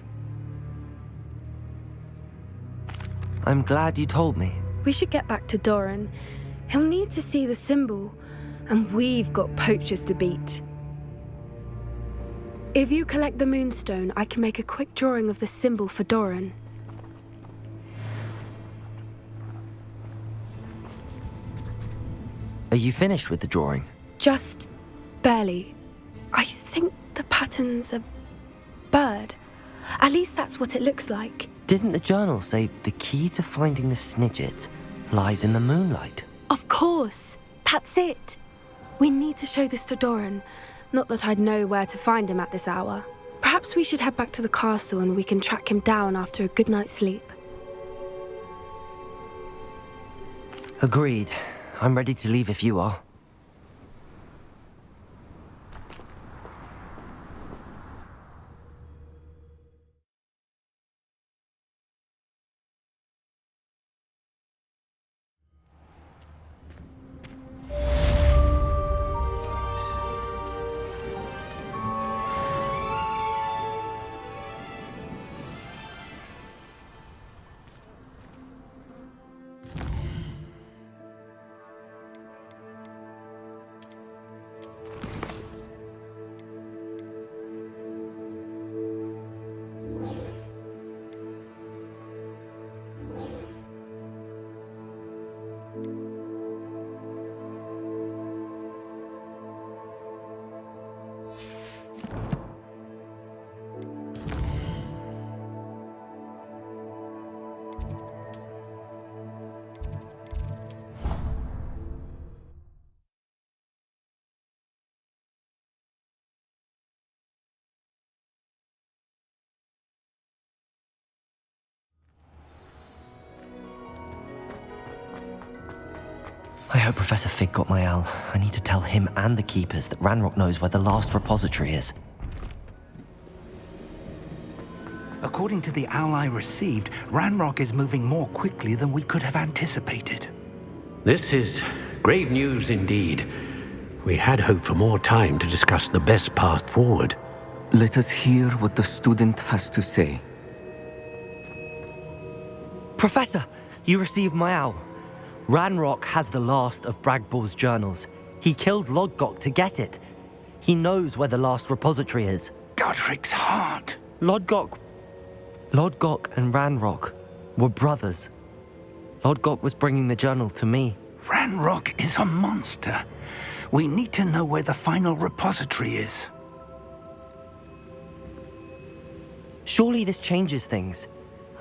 I'm glad you told me.
We should get back to Doran. He'll need to see the symbol, and we've got poachers to beat. If you collect the moonstone, I can make a quick drawing of the symbol for Doran.
Are you finished with the drawing?
Just barely. I think the pattern's a bird. At least that's what it looks like.
Didn't the journal say the key to finding the Snidget lies in the moonlight?
Of course. That's it. We need to show this to Doran. Not that I'd know where to find him at this hour. Perhaps we should head back to the castle and we can track him down after a good night's sleep.
Agreed. I'm ready to leave if you are. I hope Professor Fig got my owl. I need to tell him and the Keepers that Ranrock knows where the last repository is.
According to the owl I received, Ranrock is moving more quickly than we could have anticipated.
This is grave news indeed. We had hoped for more time to discuss the best path forward.
Let us hear what the student has to say.
Professor, you received my owl. Ranrock has the last of Bragbor's journals. He killed Lodgok to get it. He knows where the last repository is.
Godric's heart.
Lodgok and Ranrock were brothers. Lodgok was bringing the journal to me.
Ranrock is a monster. We need to know where the final repository is.
Surely this changes things.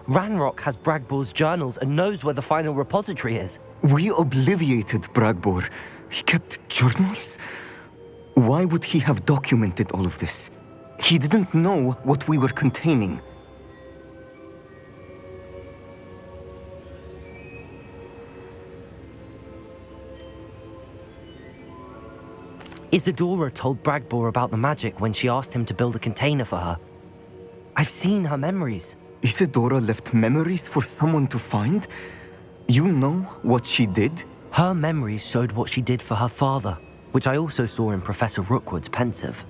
Ranrock has Bragbor's journals and knows where the final repository is.
We obliviated Bragbor. He kept journals? Why would he have documented all of this? He didn't know what we were containing.
Isadora told Bragbor about the magic when she asked him to build a container for her. I've seen her memories.
Isadora left memories for someone to find? You know what she did?
Her memories showed what she did for her father, which I also saw in Professor Rookwood's Pensive.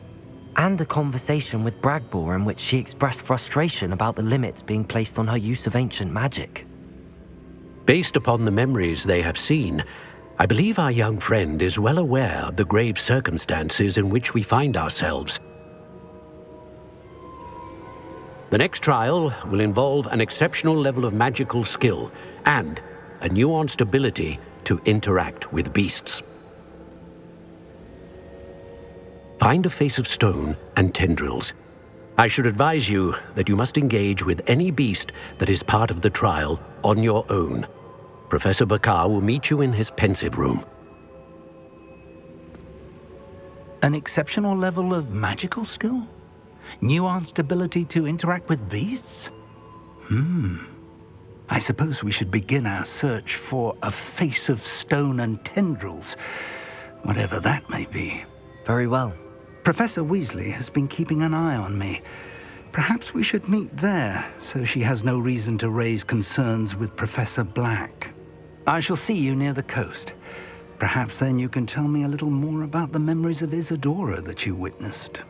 And a conversation with Bragbor in which she expressed frustration about the limits being placed on her use of ancient magic.
Based upon the memories they have seen, I believe our young friend is well aware of the grave circumstances in which we find ourselves. The next trial will involve an exceptional level of magical skill and a nuanced ability to interact with beasts. Find a face of stone and tendrils. I should advise you that you must engage with any beast that is part of the trial on your own. Professor Bakar will meet you in his pensive room.
An exceptional level of magical skill? Nuanced ability to interact with beasts? I suppose we should begin our search for a face of stone and tendrils, whatever that may be.
Very well.
Professor Weasley has been keeping an eye on me. Perhaps we should meet there, so she has no reason to raise concerns with Professor Black. I shall see you near the coast. Perhaps then you can tell me a little more about the memories of Isadora that you witnessed.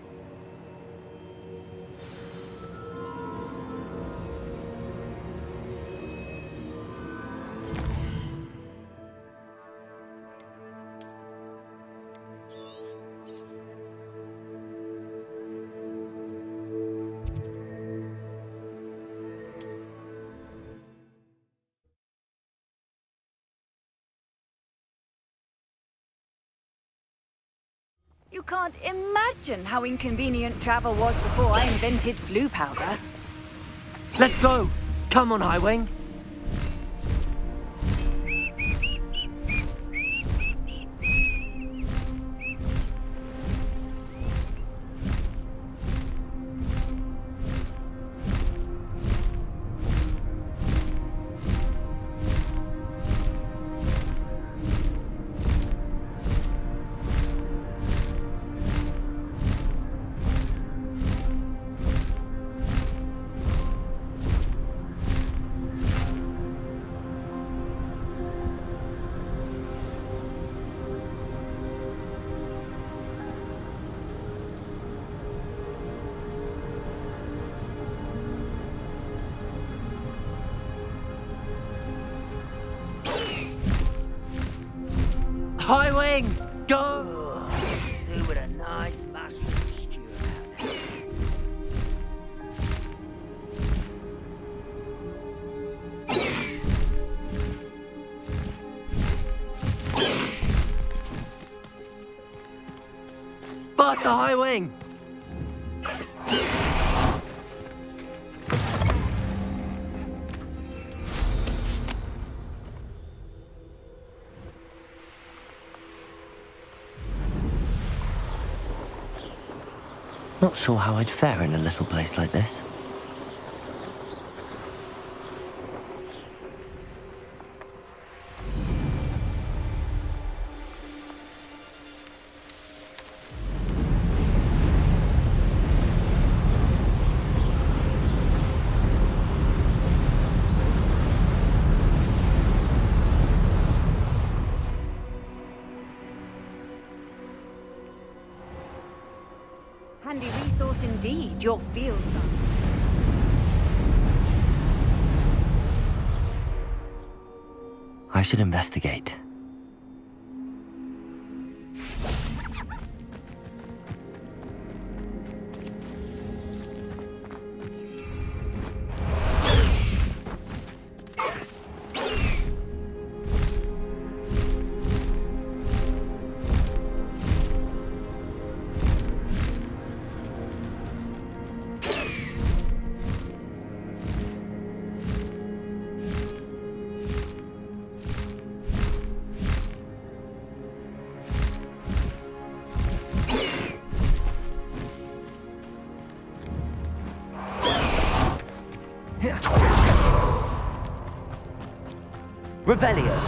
You can't imagine how inconvenient travel was before I invented flu powder.
Let's go! Come on, Highwing! Highwing! Go!
Do with a nice mushroom stew out there.
Faster, Highwing! Not sure how I'd fare in a little place like this.
Handy resource indeed, your field guide.
I should investigate. Revelio.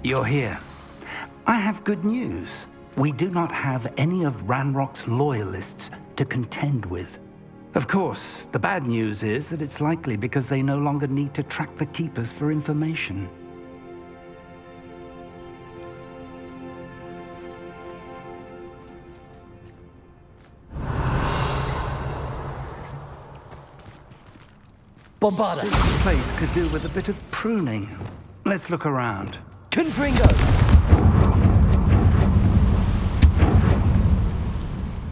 You're here. I have good news. We do not have any of Ranrock's loyalists to contend with. Of course, the bad news is that it's likely because they no longer need to track the Keepers for information.
Bombarda.
This place could do with a bit of pruning. Let's look around.
Confringo.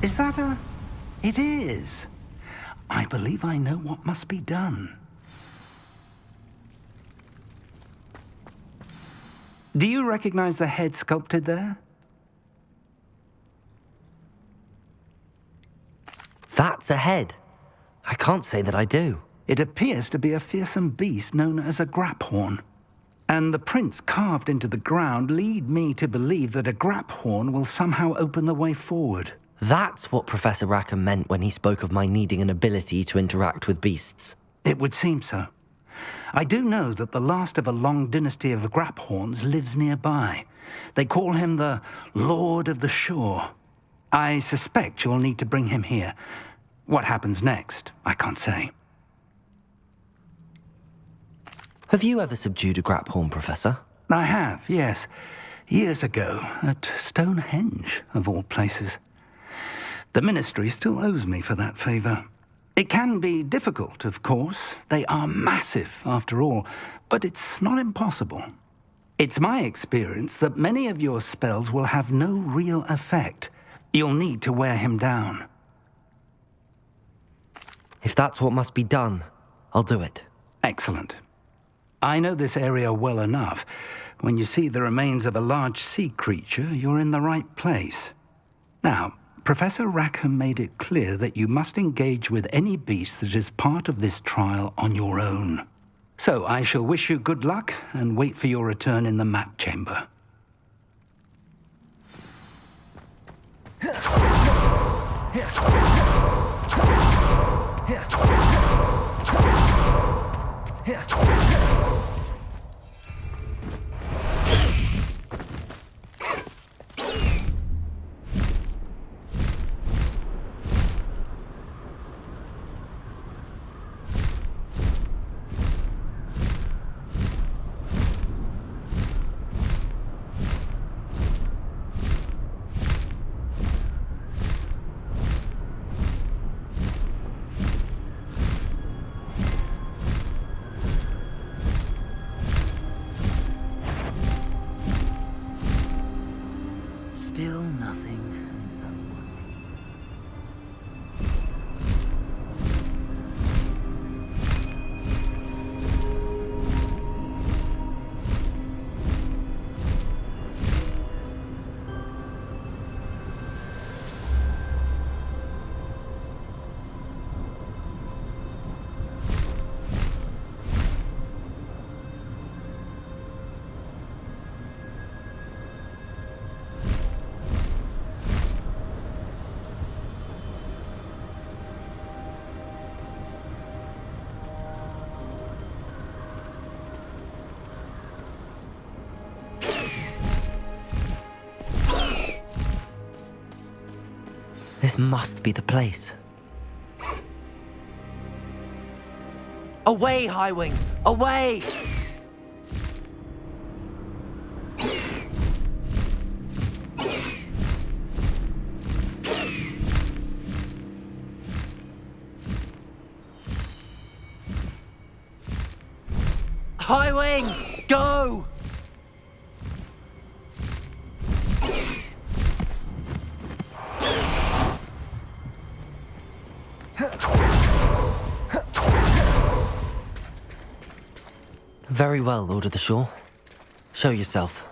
Is that a... It is. I believe I know what must be done. Do you recognize the head sculpted there?
That's a head. I can't say that I do.
It appears to be a fearsome beast known as a graphorn. And the prints carved into the ground lead me to believe that a graphorn will somehow open the way forward.
That's what Professor Rackham meant when he spoke of my needing an ability to interact with beasts.
It would seem so. I do know that the last of a long dynasty of graphorns lives nearby. They call him the Lord of the Shore. I suspect you'll need to bring him here. What happens next, I can't say.
Have you ever subdued a graphorn, Professor?
I have, yes. Years ago, at Stonehenge, of all places. The Ministry still owes me for that favor. It can be difficult, of course. They are massive, after all, but it's not impossible. It's my experience that many of your spells will have no real effect. You'll need to wear him down.
If that's what must be done, I'll do it.
Excellent. I know this area well enough. When you see the remains of a large sea creature, you're in the right place. Now, Professor Rackham made it clear that you must engage with any beast that is part of this trial on your own. So I shall wish you good luck and wait for your return in the map chamber.
Still nothing. This must be the place. Away, Highwing! Away! High Wing, go! Very well, Lord of the Shore. Show yourself.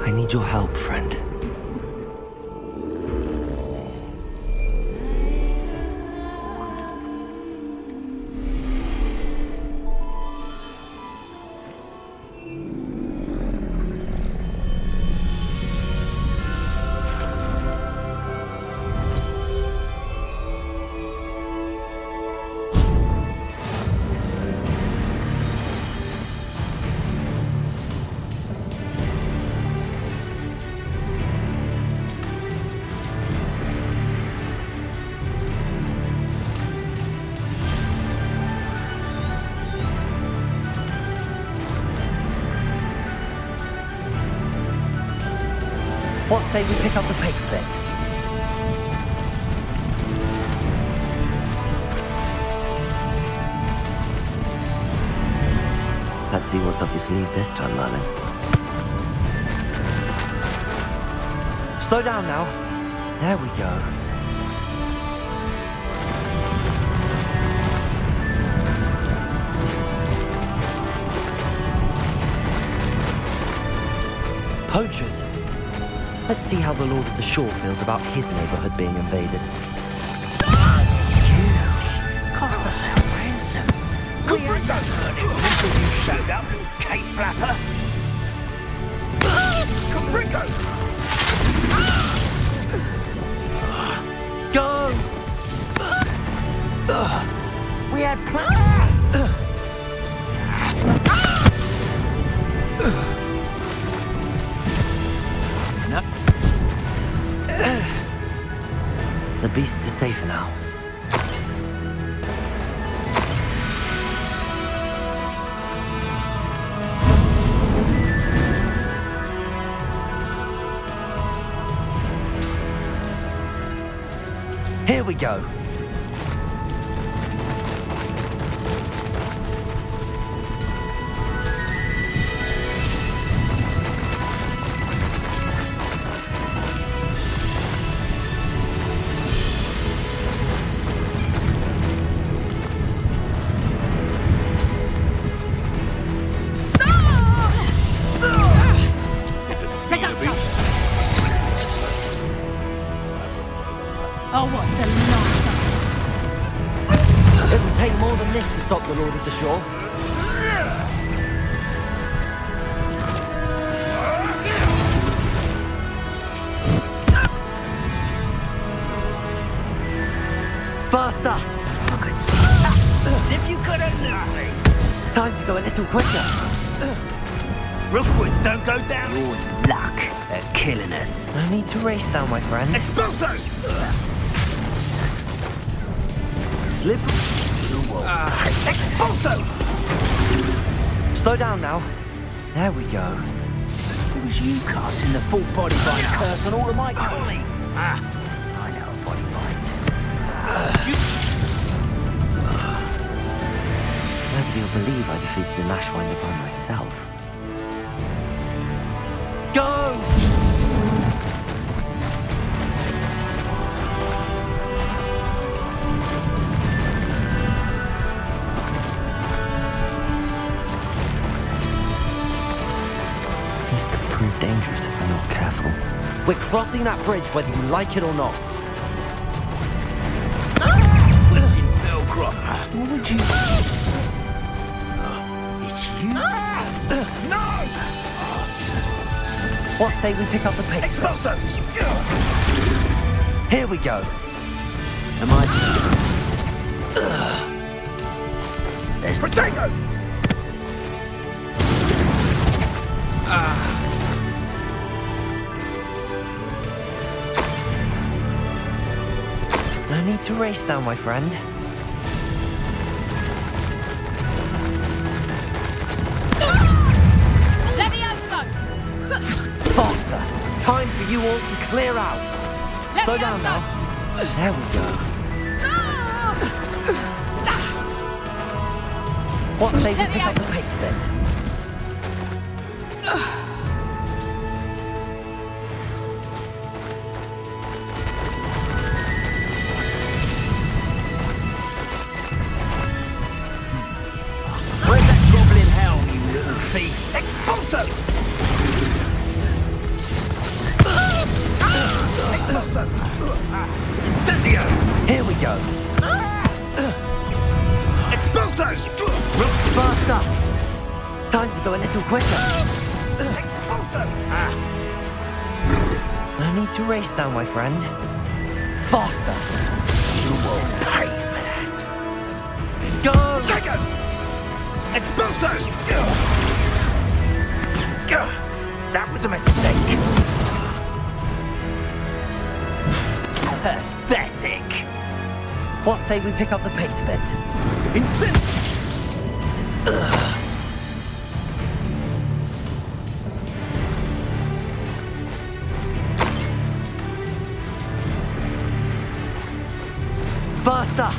I need your help, friend. What say we pick up the pace a bit? Let's see what's up your sleeve this time, Merlin. Slow down now. There we go. Poachers. Let's see how the Lord of the Shore feels about his neighborhood being invaded.
Cost us our ransom. We ain't done nothing until you showed up, little cake flapper. Caprico!
Go!
We had plans. No.
The beasts are safer now. Here we go.
Oh, what's the last?
It will take more than this to stop the Lord of the Shore. Faster!
I could see as if you could have nothing.
Time to go a little quicker.
Roofwoods don't go down. Your luck at killing us.
No need to race now, my friend.
Expulso! Slip to the wall. Expulso!
Slow down now. There we go.
It was you casting the full body bite curse on all of my colleagues. I know a body bite.
Nobody will believe I defeated a Lashwinder by myself. Go! This could prove dangerous if I'm not careful. We're crossing that bridge whether you like it or not.
What's in Felcroft? What would you... It's you? No!
What say we pick up the pace?
Expulso!
Here we go.
Am I... There's... Protego!
No need to race now, my friend. Faster! Time for you all to clear out! Slow down now. There we go. What say we pick up the pace a bit?
Where's that goblin helm, you little thief? Expulso!
quicker. No need to race now, my friend. Faster.
You will pay for that.
Go!
Take it! Expulso! That was a mistake. Pathetic.
What say we pick up the pace a bit? Faster!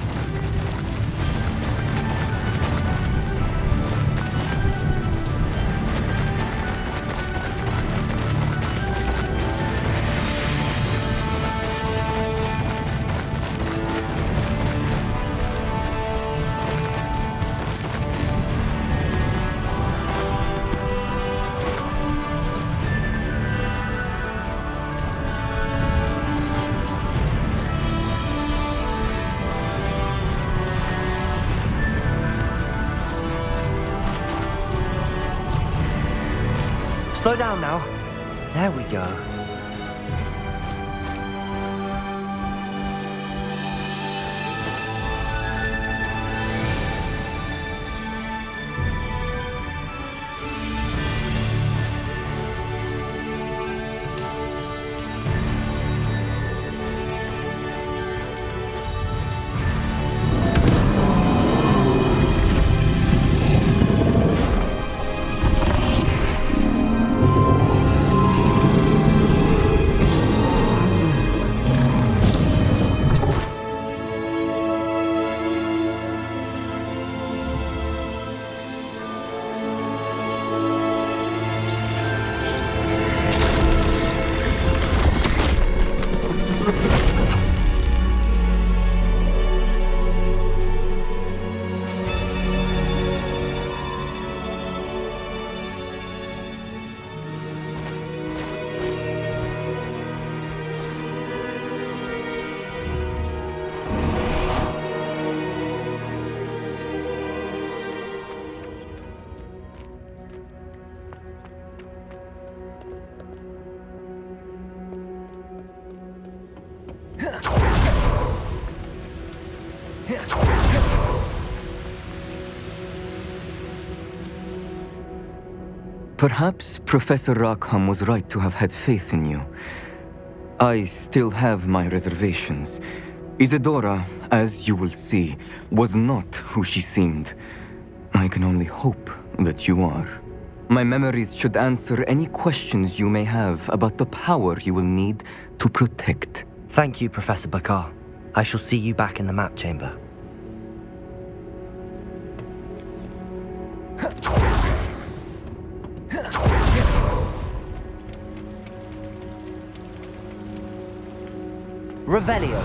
Slow down now. There we go.
Perhaps Professor Rackham was right to have had faith in you. I still have my reservations. Isadora, as you will see, was not who she seemed. I can only hope that you are. My memories should answer any questions you may have about the power you will need to protect.
Thank you, Professor Bakar. I shall see you back in the map chamber. Revelio.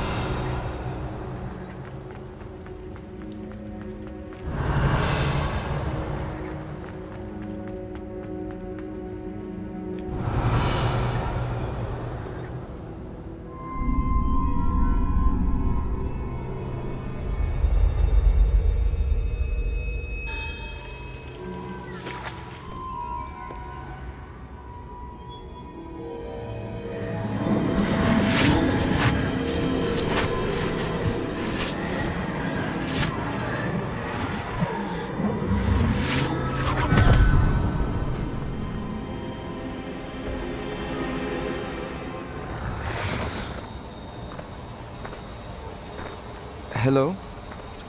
Hello?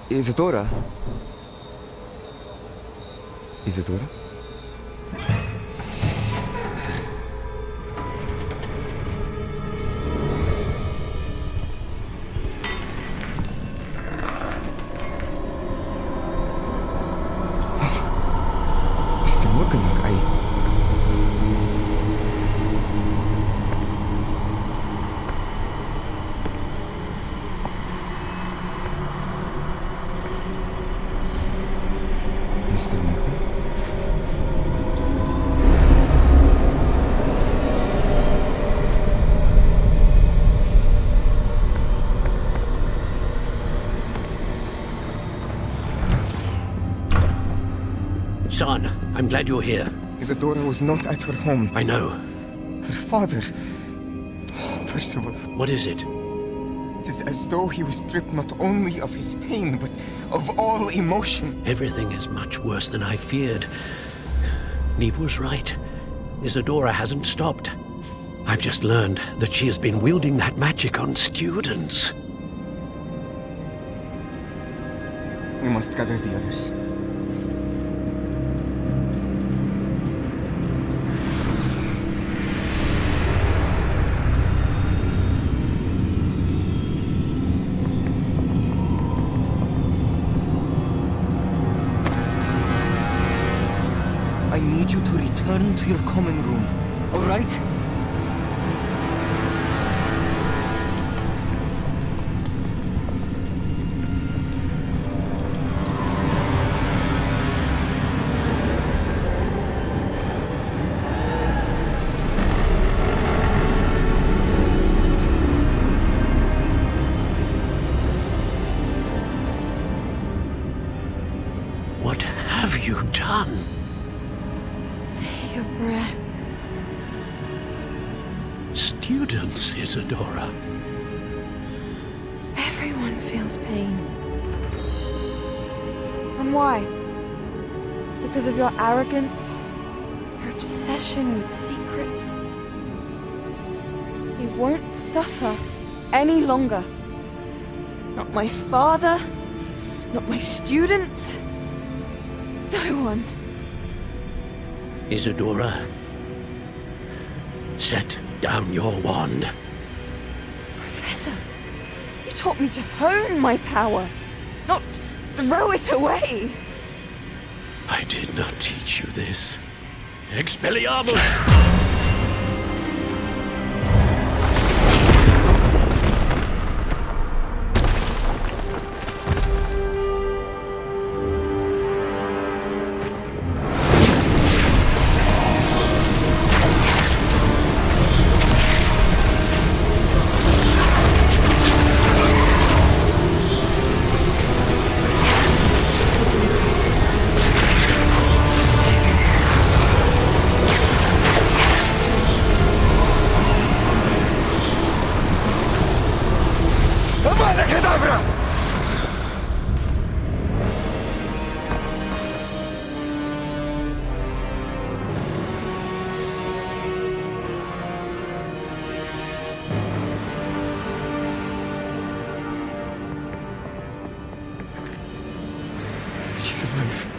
Isadora? Isadora? Still looking like
Son, I'm glad you're here.
Isadora was not at her home.
I know.
Her father... Percival.
What is it?
It is as though he was stripped not only of his pain, but of all emotion.
Everything is much worse than I feared. Neve was right. Isadora hasn't stopped. I've just learned that she has been wielding that magic on students.
We must gather the others. I need you to return to your common room, all right?
What have you done?
Take a breath.
Students, Isadora.
Everyone feels pain. And why? Because of your arrogance? Your obsession with secrets? He won't suffer any longer. Not my father, not my students, no one.
Isadora, set down your wand.
Professor, you taught me to hone my power, not throw it away.
I did not teach you this. Expelliarmus!
She's alive.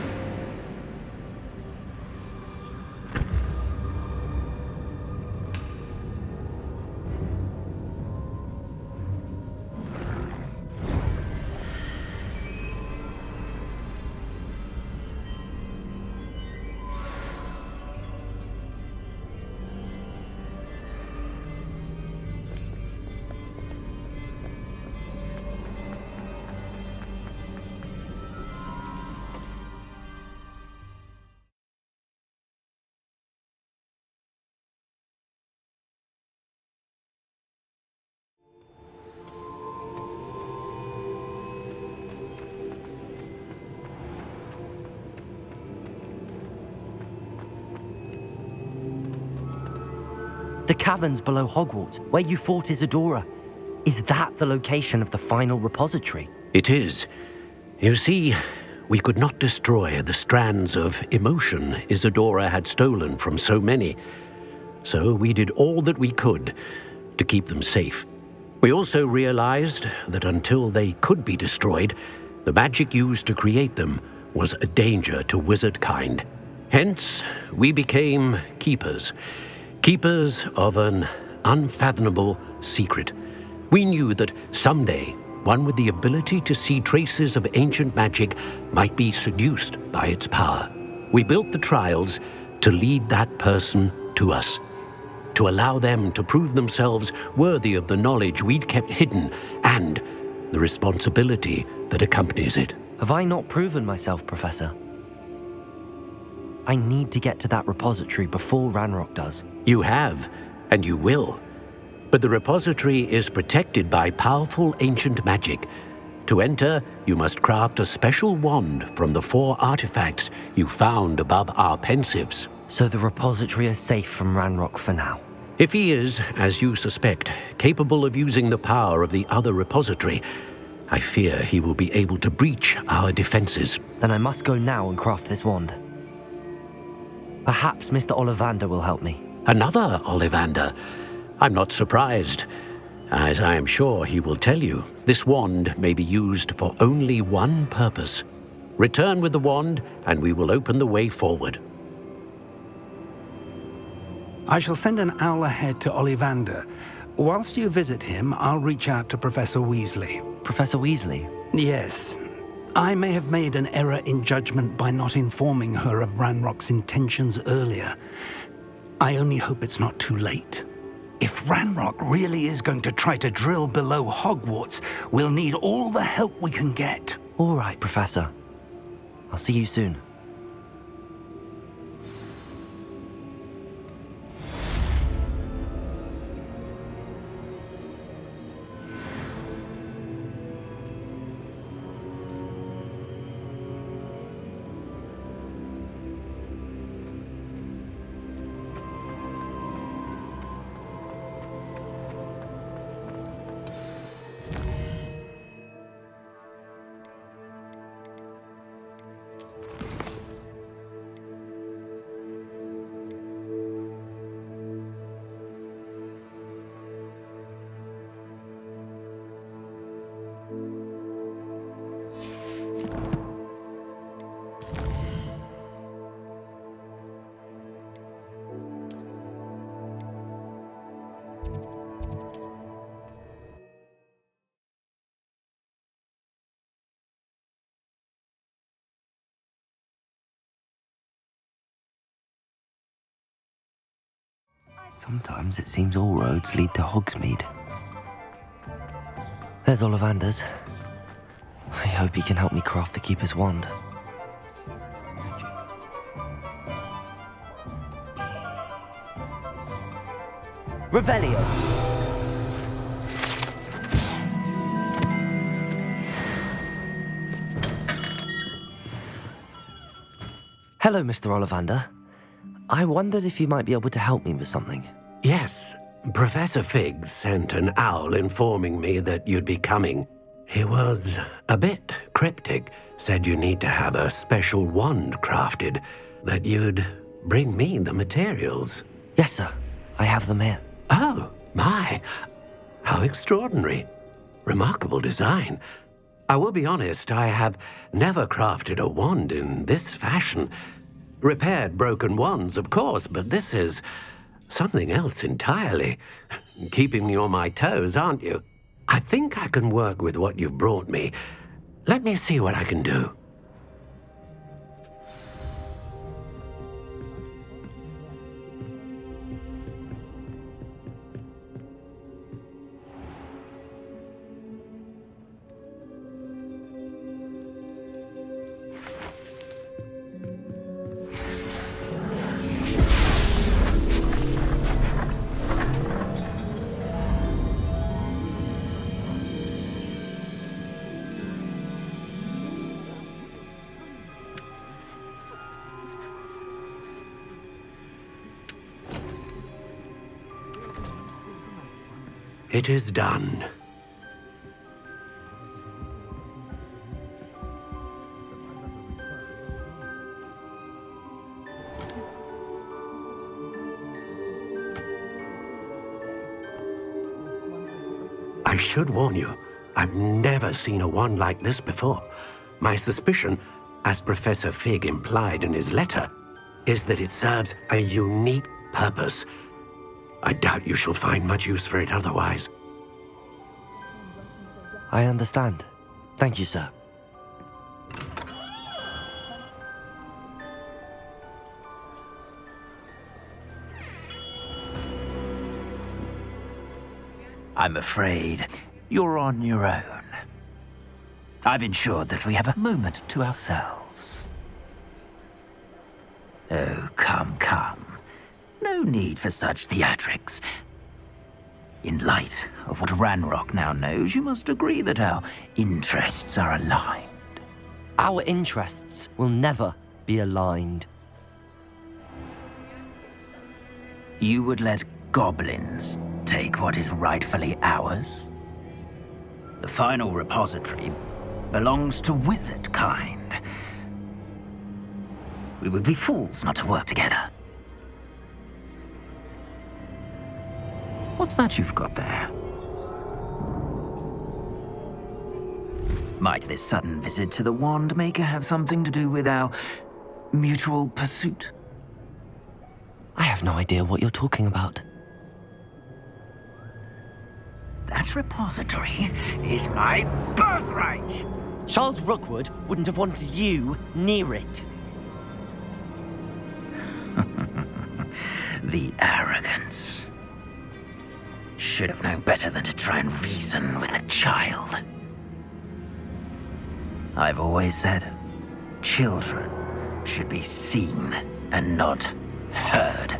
The caverns below Hogwarts, where you fought Isadora. Is that the location of the final repository?
It is. You see, we could not destroy the strands of emotion Isadora had stolen from so many. So we did all that we could to keep them safe. We also realized that until they could be destroyed, the magic used to create them was a danger to wizard kind. Hence, we became keepers. Keepers of an unfathomable secret. We knew that someday, one with the ability to see traces of ancient magic might be seduced by its power. We built the trials to lead that person to us, to allow them to prove themselves worthy of the knowledge we'd kept hidden and the responsibility that accompanies it.
Have I not proven myself, Professor? I need to get to that repository before Ranrock does.
You have, and you will. But the repository is protected by powerful ancient magic. To enter, you must craft a special wand from the 4 artifacts you found above our pensives.
So the repository is safe from Ranrock for now.
If he is, as you suspect, capable of using the power of the other repository, I fear he will be able to breach our defenses.
Then I must go now and craft this wand. Perhaps Mr. Ollivander will help me.
Another Ollivander? I'm not surprised. As I am sure he will tell you, this wand may be used for only one purpose. Return with the wand, and we will open the way forward.
I shall send an owl ahead to Ollivander. Whilst you visit him, I'll reach out to Professor Weasley.
Professor Weasley?
Yes. I may have made an error in judgment by not informing her of Ranrock's intentions earlier. I only hope it's not too late. If Ranrock really is going to try to drill below Hogwarts, we'll need all the help we can get.
All right, Professor. I'll see you soon. Sometimes it seems all roads lead to Hogsmeade. There's Ollivander's. I hope he can help me craft the Keeper's wand. Revelio! Hello, Mr. Ollivander. I wondered if you might be able to help me with something.
Yes, Professor Fig sent an owl informing me that you'd be coming. He was a bit cryptic, said you need to have a special wand crafted, that you'd bring me the materials.
Yes, sir. I have them here.
Oh, my. How extraordinary. Remarkable design. I will be honest, I have never crafted a wand in this fashion. Repaired broken wands, of course, but this is something else entirely. Keeping me on my toes, aren't you? I think I can work with what you've brought me. Let me see what I can do. It is done. I should warn you, I've never seen a wand like this before. My suspicion, as Professor Fig implied in his letter, is that it serves a unique purpose. I doubt you shall find much use for it otherwise.
I understand. Thank you, sir.
I'm afraid you're on your own. I've ensured that we have a moment to ourselves. Oh, come, come. No need for such theatrics. In light of what Ranrock now knows, you must agree that our interests are aligned.
Our interests will never be aligned.
You would let goblins take what is rightfully ours? The final repository belongs to wizard kind. We would be fools not to work together. What's that you've got there? Might this sudden visit to the Wand Maker have something to do with our mutual pursuit?
I have no idea what you're talking about.
That repository is my birthright!
Charles Rookwood wouldn't have wanted you near it.
The arrogance. Should have known better than to try and reason with a child. I've always said, children should be seen and not heard.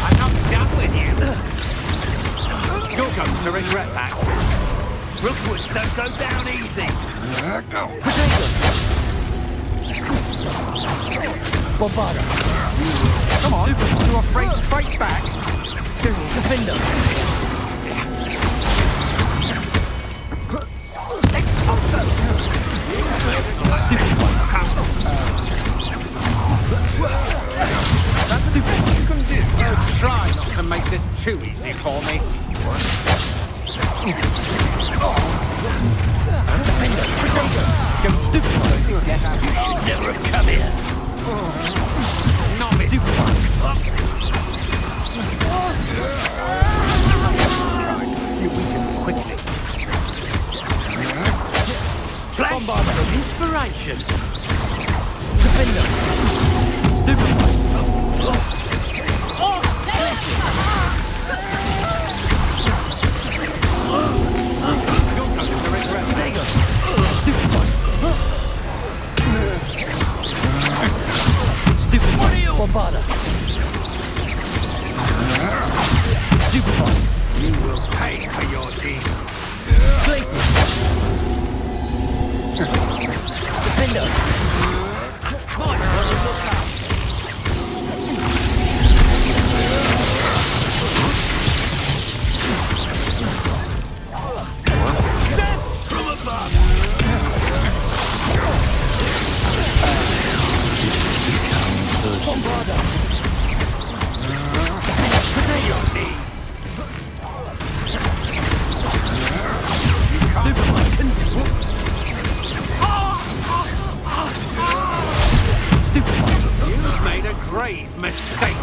I'm not done with you. You're going to regret that. Rookwoods don't go down easy.
Bombarda.
Come on, you're afraid to fight back.
Defender.
Expulso! Stupid one. That's stupid. You can do. Try not to make this too easy for me.
Defender. Go stupid one.
You should never have come here. Not stupid one. You weaken quickly. Bombarder.
Inspiration. Defender. Stupid one. Stupid one. Bombarder. Stupid one.
You will pay for your deed.
Places. Defender.
You've made a grave mistake.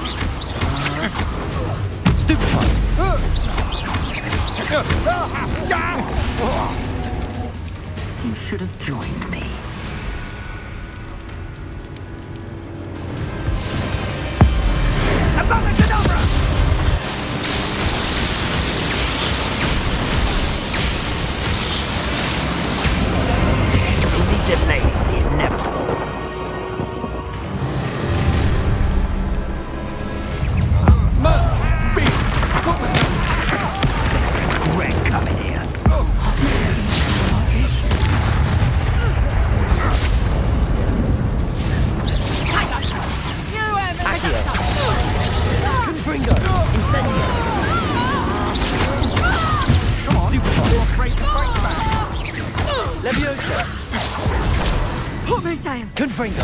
Stupid one.
You should have joined me. Only delay the inevitable. Red coming here.
Accio. Confringo. Incendio.
Come on, stupid one. You're afraid to fight back.
Leviosa.
Put me down.
Confringo.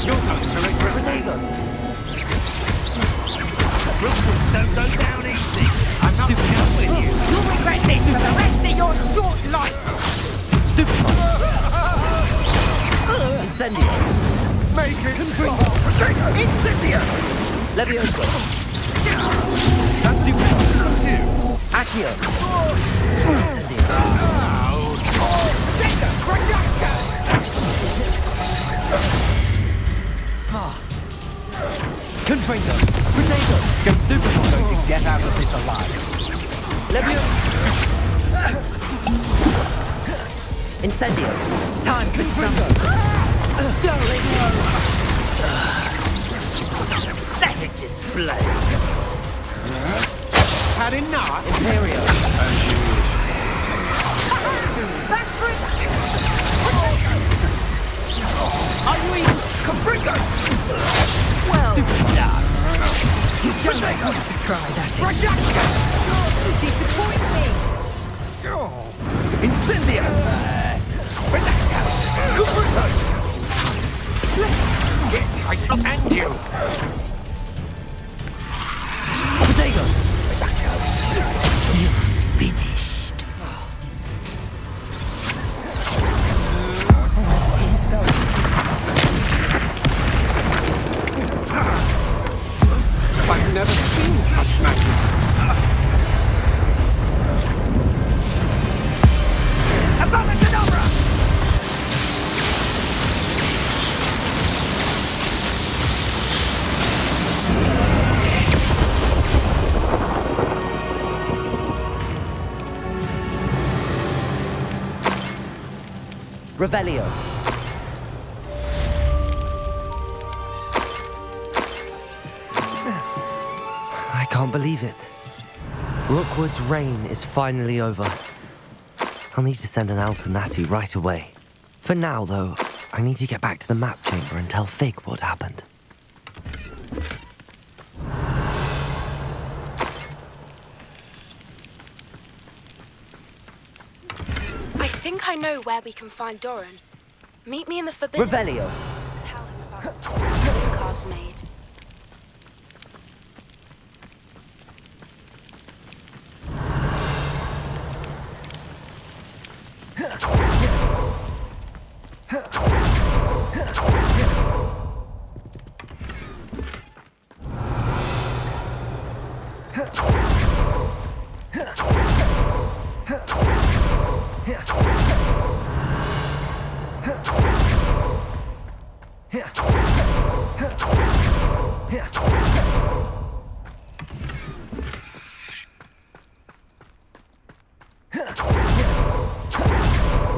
You're going to regret
Protego.
Rookwoods don't go down easy. I'm not done with you.
You'll regret this for the rest of your short life.
Stupid one. Incendio.
Make it stop. Protego. Incendio.
Leviosa. That's stupid one. Accio. Incendio.
Confringo! Potato! Ghost Super's not going to get out of this alive. Levio!
Incendio!
Time for some... Pathetic display! Had enough?
Imperio!
Back for it!
Are you even... Confringo! Well... Stupid dad! You don't want to try that.
Disappointing!
Incendio!
I shall end you!
Potato!
You're finished.
I've never seen such magic.
Abracadabra!
Revelio!
I can't believe it. Rookwood's reign is finally over. I'll need to send an Alternati right away. For now, though, I need to get back to the map chamber and tell Fig what happened.
I think I know where we can find Doran. Meet me in the Forbidden...
Revelio!
Tell him about the secret Lucas made.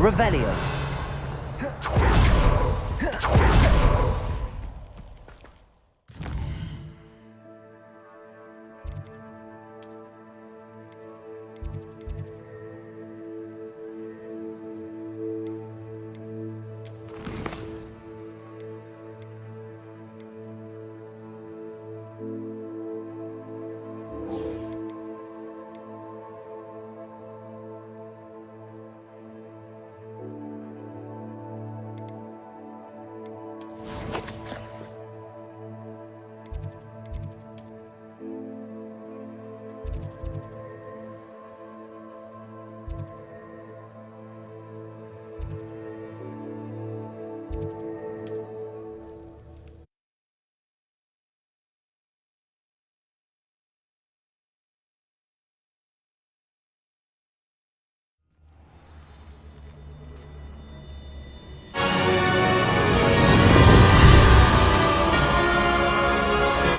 Revelio!